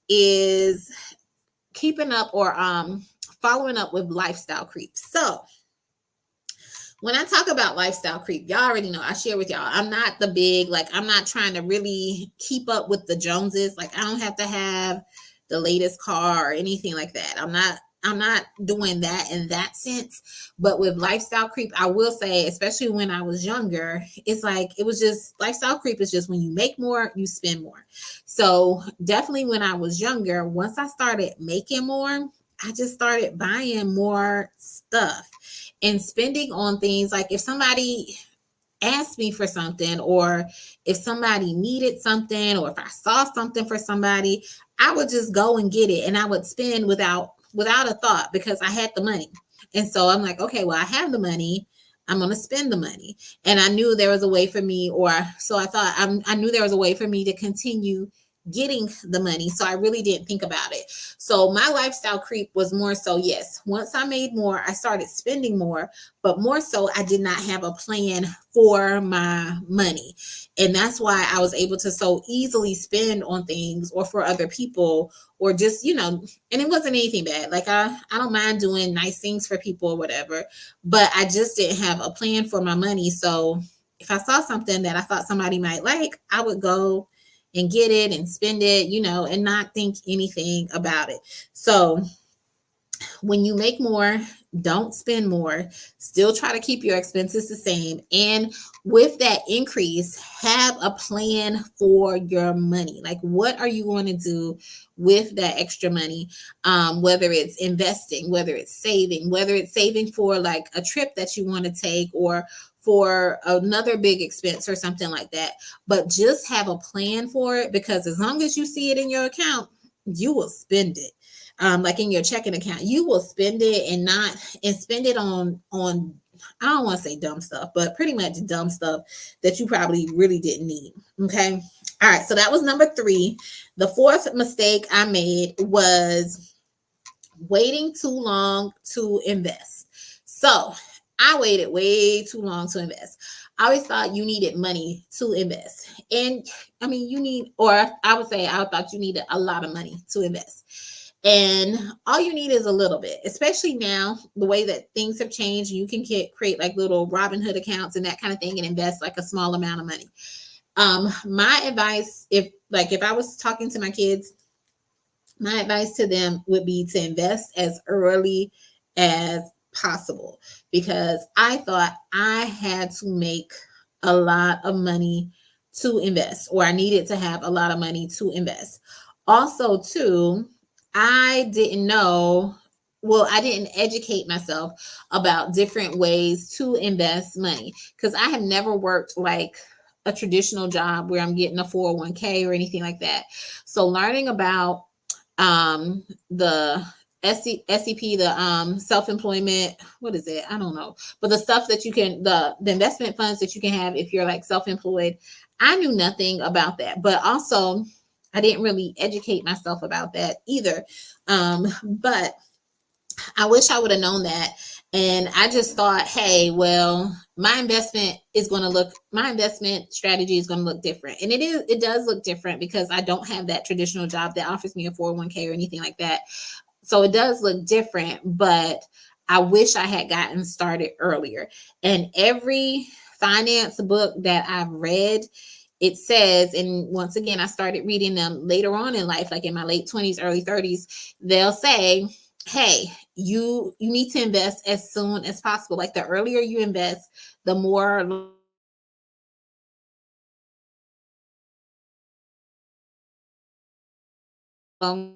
is keeping up or following up with lifestyle creep. So when I talk about lifestyle creep, y'all already know. I share with y'all. I'm not the big, like, I'm not trying to really keep up with the Joneses. Like, I don't have to have the latest car or anything like that. I'm not doing that in that sense. But with lifestyle creep, I will say, especially when I was younger, it's like it was just lifestyle creep is just when you make more, you spend more. So definitely when I was younger, once I started making more, I just started buying more stuff and spending on things. Like if somebody asked me for something, or if somebody needed something, or if I saw something for somebody, I would just go and get it, and I would spend without a thought, because I had the money. And so I'm like, okay, well, I have the money, I'm going to spend the money. And I knew there was a way for me, or so I thought, I knew there was a way for me to continue getting the money. So I really didn't think about it. So my lifestyle creep was more so, yes, once I made more, I started spending more, but more so, I did not have a plan for my money. And that's why I was able to so easily spend on things, or for other people, or just, and it wasn't anything bad. Like I don't mind doing nice things for people or whatever, but I just didn't have a plan for my money. So if I saw something that I thought somebody might like, I would go and get it and spend it, and not think anything about it. So when you make more, don't spend more. Still try to keep your expenses the same. And with that increase, have a plan for your money. Like, what are you going to do with that extra money? Whether it's investing, whether it's saving for like a trip that you want to take, or for another big expense or something like that. But just have a plan for it, because as long as you see it in your account, you will spend it. Like in your checking account, you will spend it, and spend it on I don't want to say dumb stuff, but pretty much dumb stuff that you probably really didn't need. Okay. All right. So that was number 3. The fourth mistake I made was waiting too long to invest. So I waited way too long to invest. I always thought you needed money to invest. And I mean, I would say I thought you needed a lot of money to invest. And all you need is a little bit, especially now, the way that things have changed. You can create like little Robinhood accounts and that kind of thing, and invest like a small amount of money. My advice, if I was talking to my kids, my advice to them would be to invest as early as possible, because I thought I had to make a lot of money to invest, or I needed to have a lot of money to invest. Also, too, I didn't know, well, I didn't educate myself about different ways to invest money, because I have never worked like a traditional job where I'm getting a 401k or anything like that. So learning about the SEP, the self-employment, what is it? I don't know. But the stuff that you can, the investment funds that you can have if you're like self-employed, I knew nothing about that. But also, I didn't really educate myself about that either. But I wish I would have known that. And I just thought, hey, well, my investment strategy is going to look different. And it does look different, because I don't have that traditional job that offers me a 401k or anything like that. So it does look different, but I wish I had gotten started earlier. And every finance book that I've read, it says, and once again, I started reading them later on in life, like in my late 20s, early 30s, they'll say, hey, you need to invest as soon as possible. Like the earlier you invest, the more all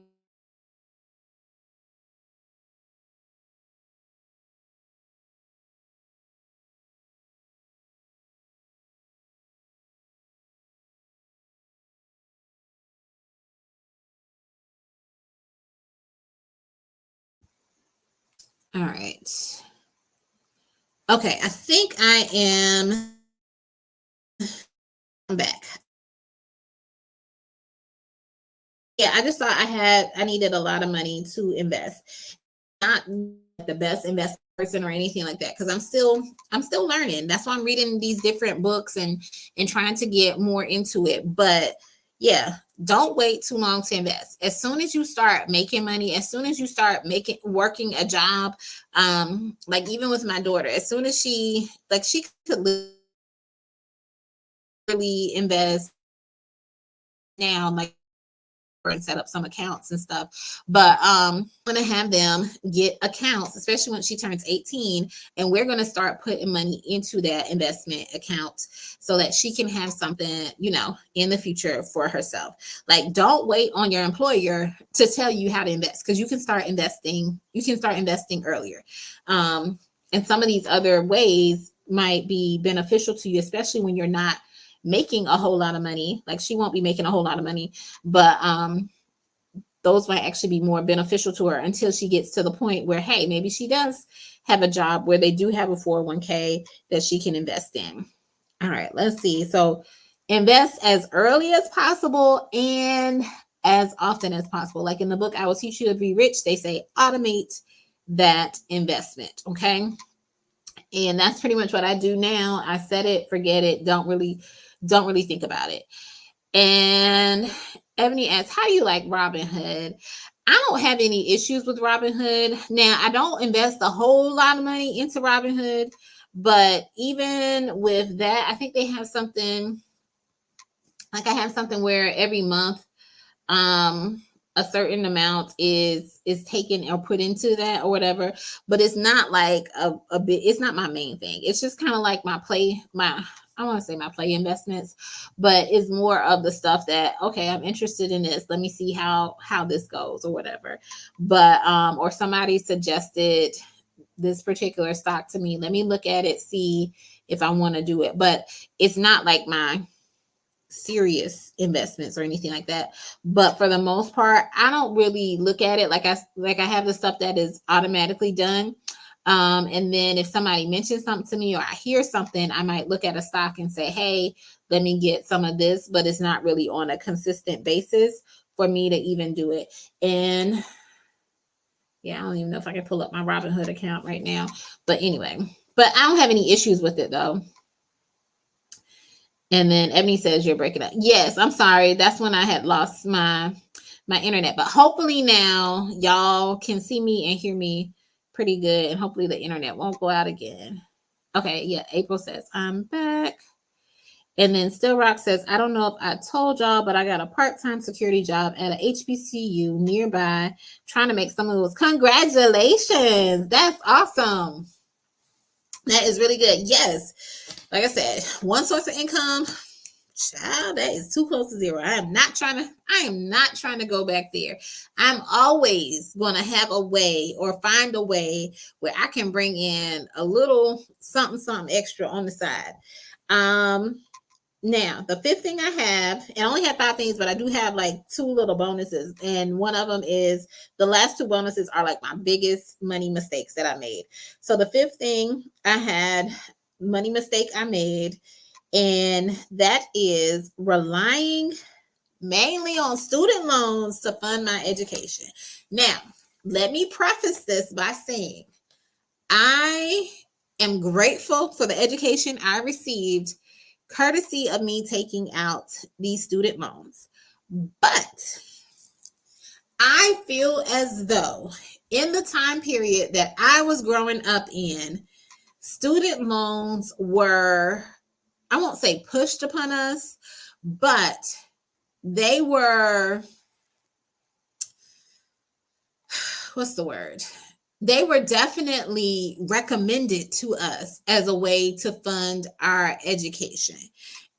right. Okay, I think I am back. Yeah, I just thought I needed a lot of money to invest. Not the best investment person or anything like that, because I'm still learning. That's why I'm reading these different books and trying to get more into it. But yeah, Don't wait too long to invest. As soon as you start making money, as soon as you start working a job, like even with my daughter, as soon as she could literally invest now, like, and set up some accounts and stuff. But I'm gonna have them get accounts, especially when she turns 18, and we're gonna start putting money into that investment account so that she can have something, in the future for herself. Like, don't wait on your employer to tell you how to invest, because you can start investing. You can start investing earlier. And some of these other ways might be beneficial to you, especially when you're not making a whole lot of money. Like, she won't be making a whole lot of money, but those might actually be more beneficial to her until she gets to the point where, hey, maybe she does have a job where they do have a 401k that she can invest in. All right, let's see. So invest as early as possible and as often as possible. Like in the book, I Will Teach You to Be Rich, they say automate that investment. Okay. And that's pretty much what I do now. I set it, forget it, don't really think about it. And Ebony asks, how do you like Robinhood? I don't have any issues with Robinhood. Now, I don't invest a whole lot of money into Robinhood, but even with that, I think they have something, like I have something where every month a certain amount is taken or put into that or whatever, but it's not like a bit, it's not my main thing. It's just kind of like I want to say my play investments, but it's more of the stuff that, okay, I'm interested in this, let me see how this goes or whatever. But or somebody suggested this particular stock to me, let me look at it, see if I want to do it. But it's not like my serious investments or anything like that. But for the most part, I don't really look at it like I have the stuff that is automatically done. And then if somebody mentions something to me or I hear something, I might look at a stock and say, hey, let me get some of this, but it's not really on a consistent basis for me to even do it. And yeah, I don't even know if I can pull up my Robinhood account right now. But anyway, but I don't have any issues with it though. And then Ebony says you're breaking up. Yes, I'm sorry. That's when I had lost my internet. But hopefully now y'all can see me and hear me pretty good. And hopefully the internet won't go out again. Okay, yeah. April says I'm back. And then Still Rock says, I don't know if I told y'all, but I got a part-time security job at a HBCU nearby, trying to make some moves. Congratulations. That's awesome. That is really good. Yes. Like I said, one source of income, child, that is too close to zero. I am not trying to go back there. I'm always going to have a way or find a way where I can bring in a little something extra on the side. Now, the fifth thing I have, and I only have 5 things, but I do have like 2 little bonuses. And one of them is, the last 2 bonuses are like my biggest money mistakes that I made. So the fifth thing I had, money mistake I made, and that is relying mainly on student loans to fund my education. Now, let me preface this by saying I am grateful for the education I received courtesy of me taking out these student loans. But I feel as though in the time period that I was growing up in, student loans were, I won't say pushed upon us, but they were, what's the word? They were definitely recommended to us as a way to fund our education.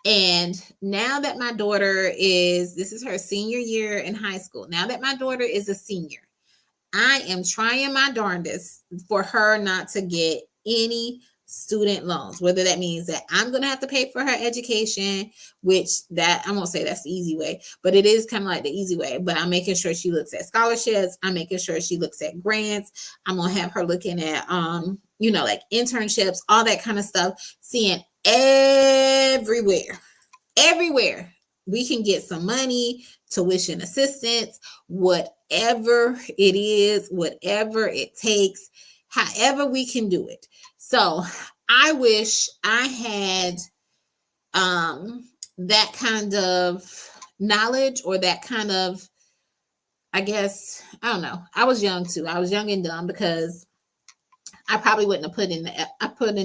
And now that my daughter this is her senior year in high school. Now that my daughter is a senior, I am trying my darndest for her not to get any student loans, whether that means that I'm going to have to pay for her education, which that I won't say that's the easy way, but it is kind of like the easy way. But I'm making sure she looks at scholarships. I'm making sure she looks at grants. I'm going to have her looking at, like internships, all that kind of stuff, seeing everywhere we can get some money, tuition assistance, whatever it is, whatever it takes, however we can do it. So I wish I had that kind of knowledge or that kind of, I guess, I don't know. I was young too. I was young and dumb because I probably wouldn't have put in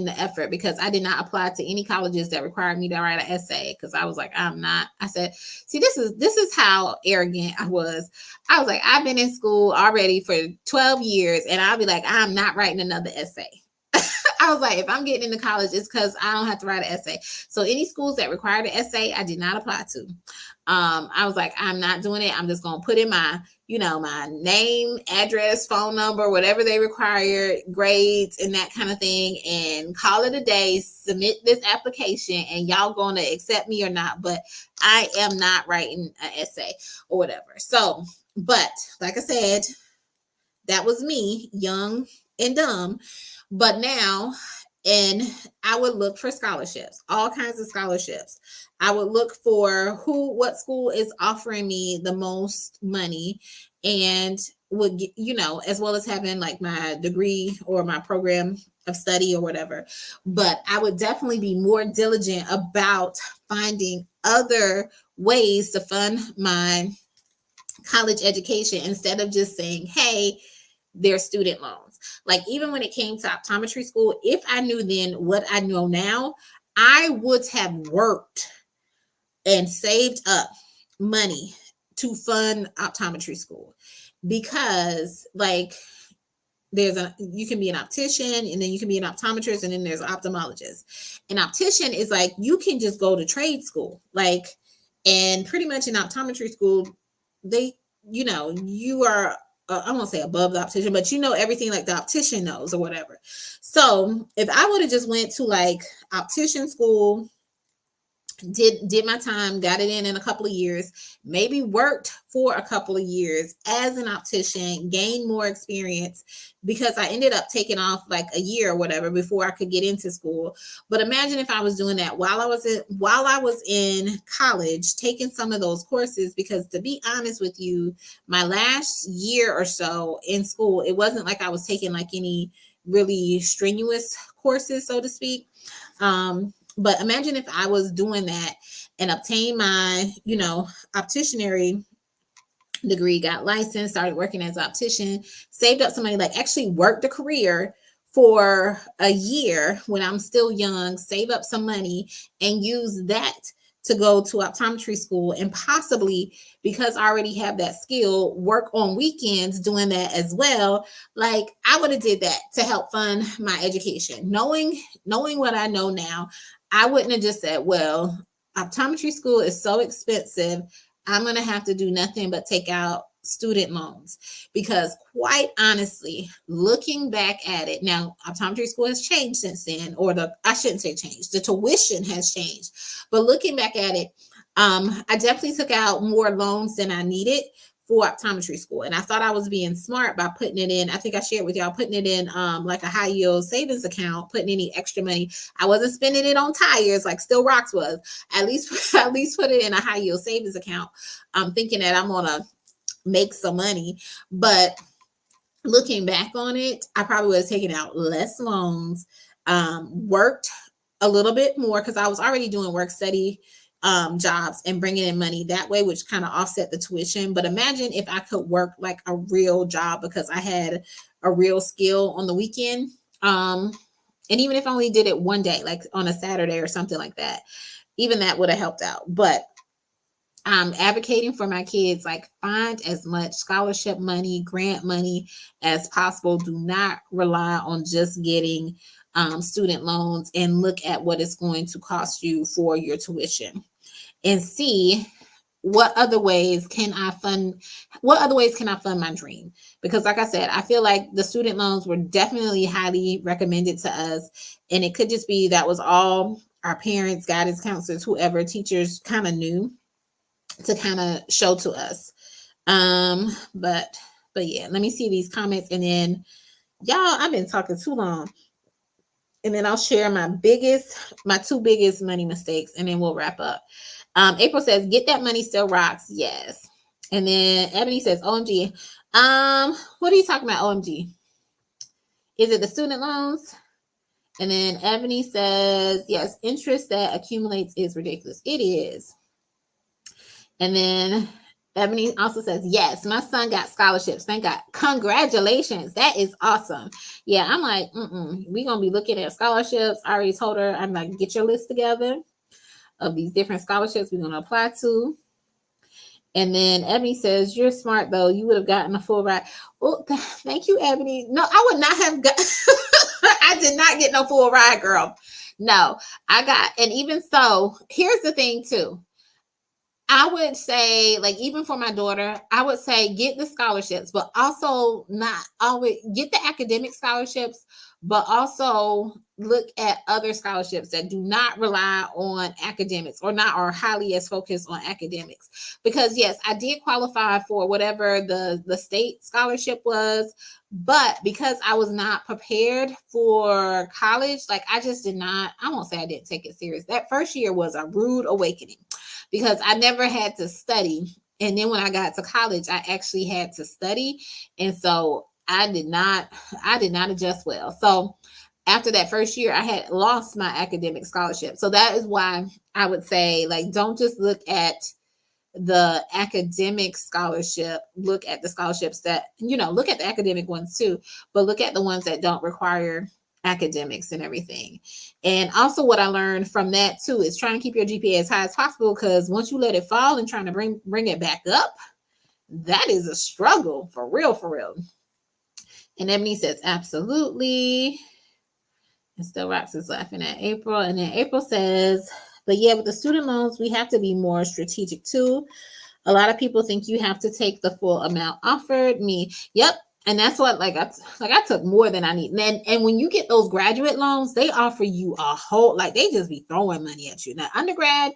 the effort because I did not apply to any colleges that required me to write an essay because I was like, I'm not. I said, see, this is how arrogant I was. I was like, I've been in school already for 12 years and I'll be like, I'm not writing another essay. I was like, if I'm getting into college, it's because I don't have to write an essay. So any schools that required an essay, I did not apply to. I was like, I'm not doing it. I'm just going to put in my, my name, address, phone number, whatever they require, grades and that kind of thing, and call it a day, submit this application, and y'all going to accept me or not. But I am not writing an essay or whatever. So, but like I said, that was me, young and dumb. But now, and I would look for scholarships, all kinds of scholarships. I would look for what school is offering me the most money and would get, as well as having like my degree or my program of study or whatever. But I would definitely be more diligent about finding other ways to fund my college education instead of just saying, hey, their student loans. Like even when it came to optometry school, if I knew then what I know now, I would have worked and saved up money to fund optometry school because like you can be an optician and then you can be an optometrist and then there's an ophthalmologist. An optician is like you can just go to trade school, like, and pretty much in optometry school, they, you are I won't say above the optician, but everything like the optician knows or whatever. So if I would have just went to like optician school, did my time, got it in a couple of years, maybe worked for a couple of years as an optician, gained more experience because I ended up taking off like a year or whatever before I could get into school. But imagine if I was doing that while I was in college, taking some of those courses, because to be honest with you, my last year or so in school, it wasn't like I was taking like any really strenuous courses, so to speak. But imagine if I was doing that and obtained my, opticianary degree, got licensed, started working as an optician, saved up some money, like actually worked a career for a year when I'm still young, save up some money and use that to go to optometry school, and possibly, because I already have that skill, work on weekends doing that as well. Like I would have did that to help fund my education. Knowing what I know now, I wouldn't have just said, well, optometry school is so expensive, I'm going to have to do nothing but take out student loans. Because quite honestly, looking back at it now, optometry school has changed since then, or I shouldn't say changed, the tuition has changed. But looking back at it, I definitely took out more loans than I needed for optometry school. And I thought I was being smart by putting it in. I think I shared with y'all, putting it in like a high yield savings account, putting any extra money. I wasn't spending it on tires like Still Rocks was. At least put it in a high yield savings account. I'm thinking that I'm gonna make some money. But looking back on it, I probably would have taken out less loans, worked a little bit more because I was already doing work study jobs and bringing in money that way, which kind of offset the tuition. But imagine if I could work like a real job because I had a real skill on the weekend. And even if I only did it one day, like on a Saturday or something like that, even that would have helped out. But I'm advocating for my kids, like find as much scholarship money, grant money as possible. Do not rely on just getting student loans, and look at what it's going to cost you for your tuition and see what other ways can I fund my dream. Because like I said, I feel like the student loans were definitely highly recommended to us, and it could just be that was all our parents, guidance counselors, whoever, teachers kind of knew to kind of show to us. But yeah, let me see these comments, and then y'all, I've been talking too long. And then I'll share my two biggest money mistakes, and then we'll wrap up. April says, get that money, Still Rocks. Yes. And then Ebony says, OMG. What are you talking about, OMG? Is it the student loans? And then Ebony says, yes, interest that accumulates is ridiculous. It is. And then Ebony also says, yes, my son got scholarships. Thank God. Congratulations. That is awesome. Yeah, I'm like, we're going to be looking at scholarships. I already told her, I'm like, get your list together of these different scholarships we're going to apply to. And then Ebony says, you're smart, though. You would have gotten a full ride. Well, thank you, Ebony. No, I would not have got, I did not get no full ride, girl. No, I got, and even so, here's the thing, too. I would say, like, even for my daughter, I would say get the scholarships, but also not always get the academic scholarships, but also look at other scholarships that do not rely on academics or not are highly as focused on academics. Because yes, I did qualify for whatever the state scholarship was, but because I was not prepared for college, like I just did not, I won't say I didn't take it serious. That first year was a rude awakening because I never had to study. And then when I got to college, I actually had to study. And so I did not adjust well. So after that first year, I had lost my academic scholarship. So that is why I would say, like, don't just look at the academic scholarship, look at the scholarships that, look at the academic ones too, but look at the ones that don't require academics and everything. And also what I learned from that too is trying to keep your GPA as high as possible, because once you let it fall and trying to bring it back up, that is a struggle for real, for real. And Ebony says, absolutely. And Still Rocks is laughing at April. And then April says, but yeah, with the student loans, we have to be more strategic too. A lot of people think you have to take the full amount offered. Me, yep. And that's what, I took more than I need. And when you get those graduate loans, they offer you a whole, they just be throwing money at you. Now, undergrad,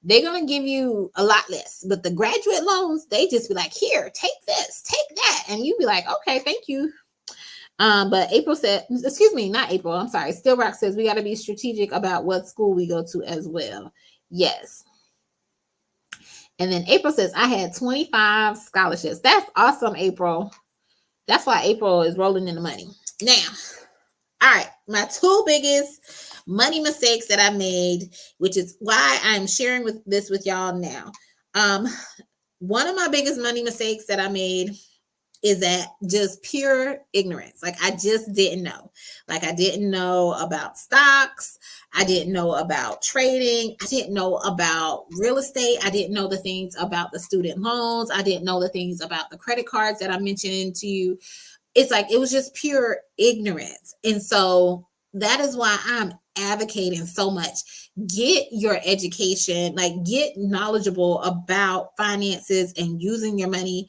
they're going to give you a lot less. But the graduate loans, they just be like, here, take this, take that. And you be like, okay, thank you. But April said, excuse me, not April, I'm sorry. Still Rock says we got to be strategic about what school we go to as well. Yes. And then April says, I had 25 scholarships. That's awesome, April. That's why April is rolling in the money. Now, all right, my two biggest money mistakes that I made, which is why I'm sharing this with y'all now. One of my biggest money mistakes that I made is that just pure ignorance. I just didn't know. I didn't know about stocks. I didn't know about trading. I didn't know about real estate. I didn't know the things about the student loans. I didn't know the things about the credit cards that I mentioned to you. It's it was just pure ignorance. And so that is why I'm advocating so much. Get your education, get knowledgeable about finances and using your money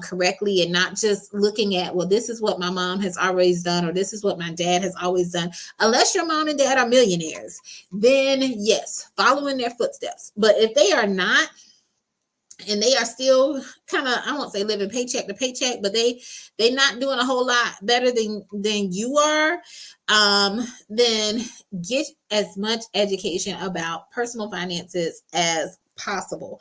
correctly, and not just looking at, well, this is what my mom has always done, or this is what my dad has always done. Unless your mom and dad are millionaires, then yes, follow in their footsteps. But if they are not, and they are still kind of, I won't say living paycheck to paycheck, but they're not doing a whole lot better than you are, then get as much education about personal finances as possible.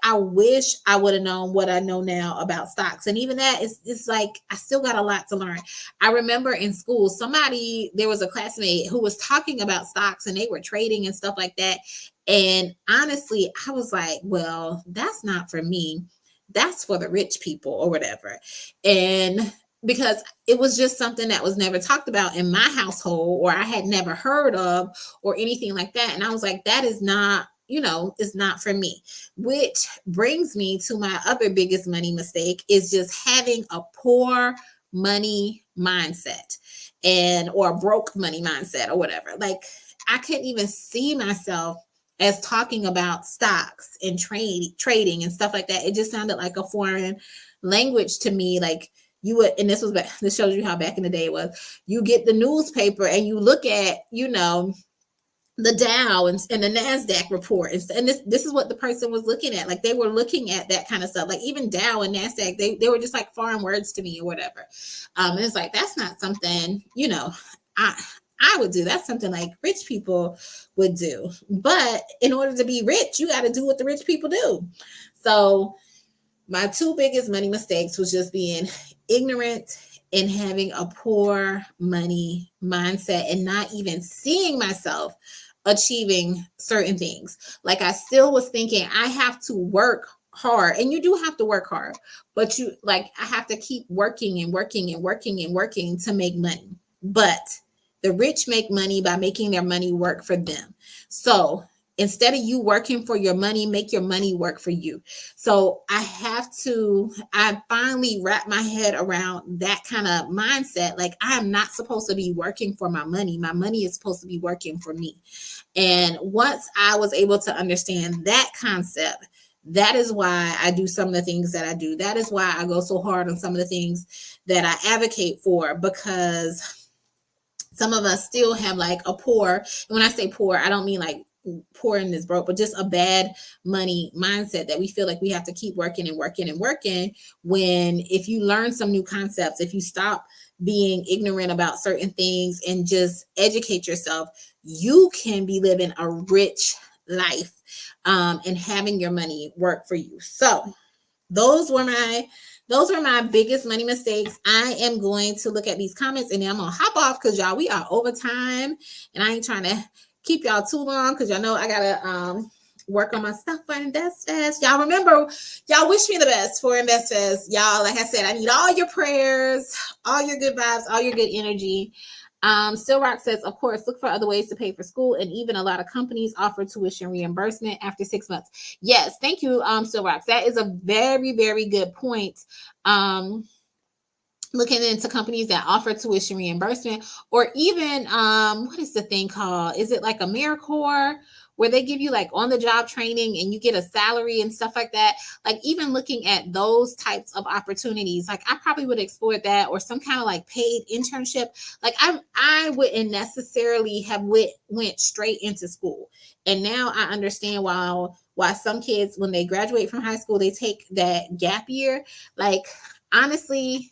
I wish I would have known what I know now about stocks. And even that it's I still got a lot to learn. I remember in school, there was a classmate who was talking about stocks and they were trading and stuff like that. And honestly, I was like, well, that's not for me. That's for the rich people or whatever. And because it was just something that was never talked about in my household, or I had never heard of, or anything like that. And I was like, that is not, it's not for me. Which brings me to my other biggest money mistake, is just having a poor money mindset, or a broke money mindset or whatever. I couldn't even see myself as talking about stocks and trading and stuff like that. It just sounded like a foreign language to me. You would, and this shows you how back in the day it was. You get the newspaper and you look at, the Dow and the NASDAQ report. And this is what the person was looking at. They were looking at that kind of stuff. Even Dow and NASDAQ, they were just foreign words to me or whatever. And it's that's not something, I would do. That's something rich people would do. But in order to be rich, you got to do what the rich people do. So my two biggest money mistakes was just being ignorant and having a poor money mindset, and not even seeing myself achieving certain things. Like I still was thinking I have to work hard, and you do have to work hard, but you like I have to keep working and working and working and working to make money. But the rich make money by making their money work for them. So instead of you working for your money, make your money work for you. So I finally wrap my head around that kind of mindset. Like I am not supposed to be working for my money. My money is supposed to be working for me. And once I was able to understand that concept, that is why I do some of the things that I do. That is why I go so hard on some of the things that I advocate for, because some of us still have like a poor, and when I say poor, I don't mean like poor and is broke, but just a bad money mindset that we feel like we have to keep working and working and working. When if you learn some new concepts, if you stop being ignorant about certain things and just educate yourself, you can be living a rich life, and having your money work for you. So those were my biggest money mistakes. I am going to look at these comments and then I'm gonna hop off because y'all, we are over time and I ain't trying to keep y'all too long because y'all know I gotta work on my stuff for Invest Fest. Y'all remember, y'all wish me the best for Invest Fest. Y'all, like I said, I need all your prayers, all your good vibes, all your good energy. Still Rock says, of course, look for other ways to pay for school, and even a lot of companies offer tuition reimbursement after 6 months. Yes, thank you, Still Rocks. That is a very, very good point. Looking into companies that offer tuition reimbursement, or even what is the thing called? Is it like AmeriCorps, where they give you like on the job training and you get a salary and stuff like that? Like even looking at those types of opportunities, like I probably would explore that, or some kind of like paid internship. Like I wouldn't necessarily have went straight into school, and now I understand why some kids when they graduate from high school they take that gap year. Like honestly,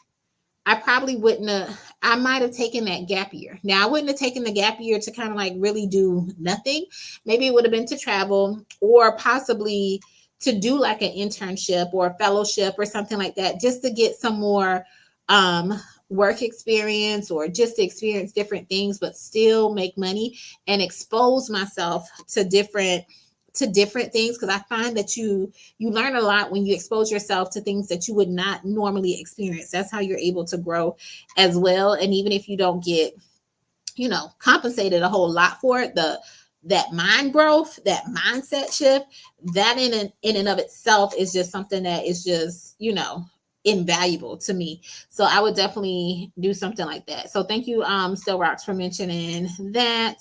I probably wouldn't have, I might have taken that gap year. Now, I wouldn't have taken the gap year to kind of like really do nothing. Maybe it would have been to travel, or possibly to do like an internship or a fellowship or something like that, just to get some more work experience, or just to experience different things, but still make money and expose myself to different things, because I find that you learn a lot when you expose yourself to things that you would not normally experience. That's how you're able to grow as well. And even if you don't get, compensated a whole lot for it, that mind growth, that mindset shift, that in and of itself is just something that is just, invaluable to me. So I would definitely do something like that. So thank you, Still Rocks, for mentioning that.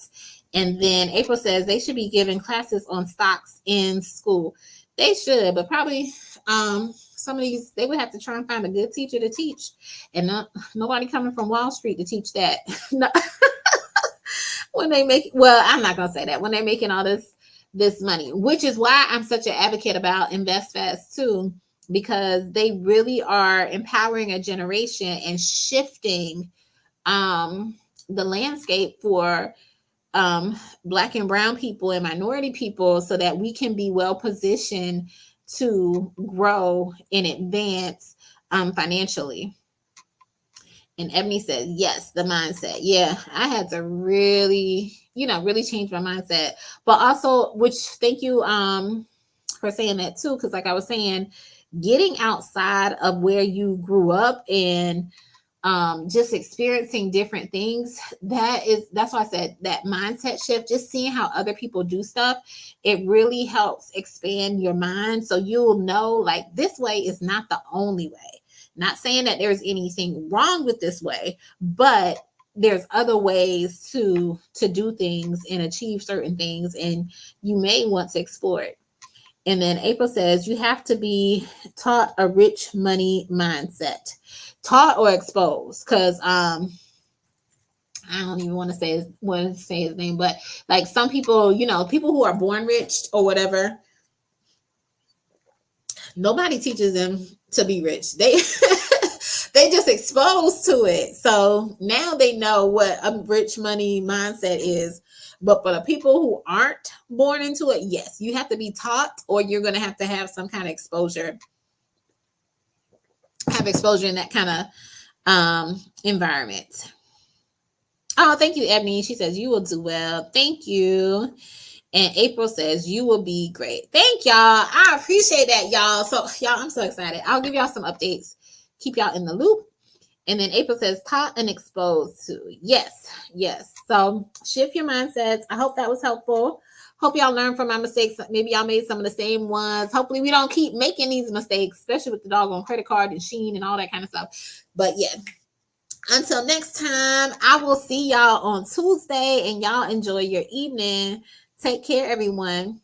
And then April says they should be giving classes on stocks in school. They should, but probably some of these, they would have to try and find a good teacher to teach, and nobody coming from Wall Street to teach that. When they make, well, I'm not gonna say that, when they're making all this money, which is why I'm such an advocate about Invest Fast too, because they really are empowering a generation and shifting the landscape for Black and brown people and minority people, so that we can be well positioned to grow and advance financially. And Ebony says, yes, the mindset. Yeah, I had to really, really change my mindset. But also, which thank you for saying that too, because like I was saying, getting outside of where you grew up and just experiencing different things, that's why I said that mindset shift, just seeing how other people do stuff, it really helps expand your mind, so you'll know like this way is not the only way. Not saying that there's anything wrong with this way, but there's other ways to do things and achieve certain things, and you may want to explore it. And then April says you have to be taught a rich money mindset, taught or exposed, because I don't even want to say his name, but like some people, people who are born rich or whatever, nobody teaches them to be rich. They they just exposed to it, so now they know what a rich money mindset is. But for the people who aren't born into it, yes, you have to be taught, or you're going to have some kind of exposure, in that kind of environment. Oh, thank you, Ebony. She says, you will do well. Thank you. And April says, you will be great. Thank y'all. I appreciate that, y'all. So, y'all, I'm so excited. I'll give y'all some updates. Keep y'all in the loop. And then April says, taught and exposed to. Yes, yes. So, shift your mindsets. I hope that was helpful. Hope y'all learned from my mistakes. Maybe y'all made some of the same ones. Hopefully, we don't keep making these mistakes, especially with the doggone credit card and Sheen and all that kind of stuff. But yeah, until next time, I will see y'all on Tuesday, and y'all enjoy your evening. Take care, everyone.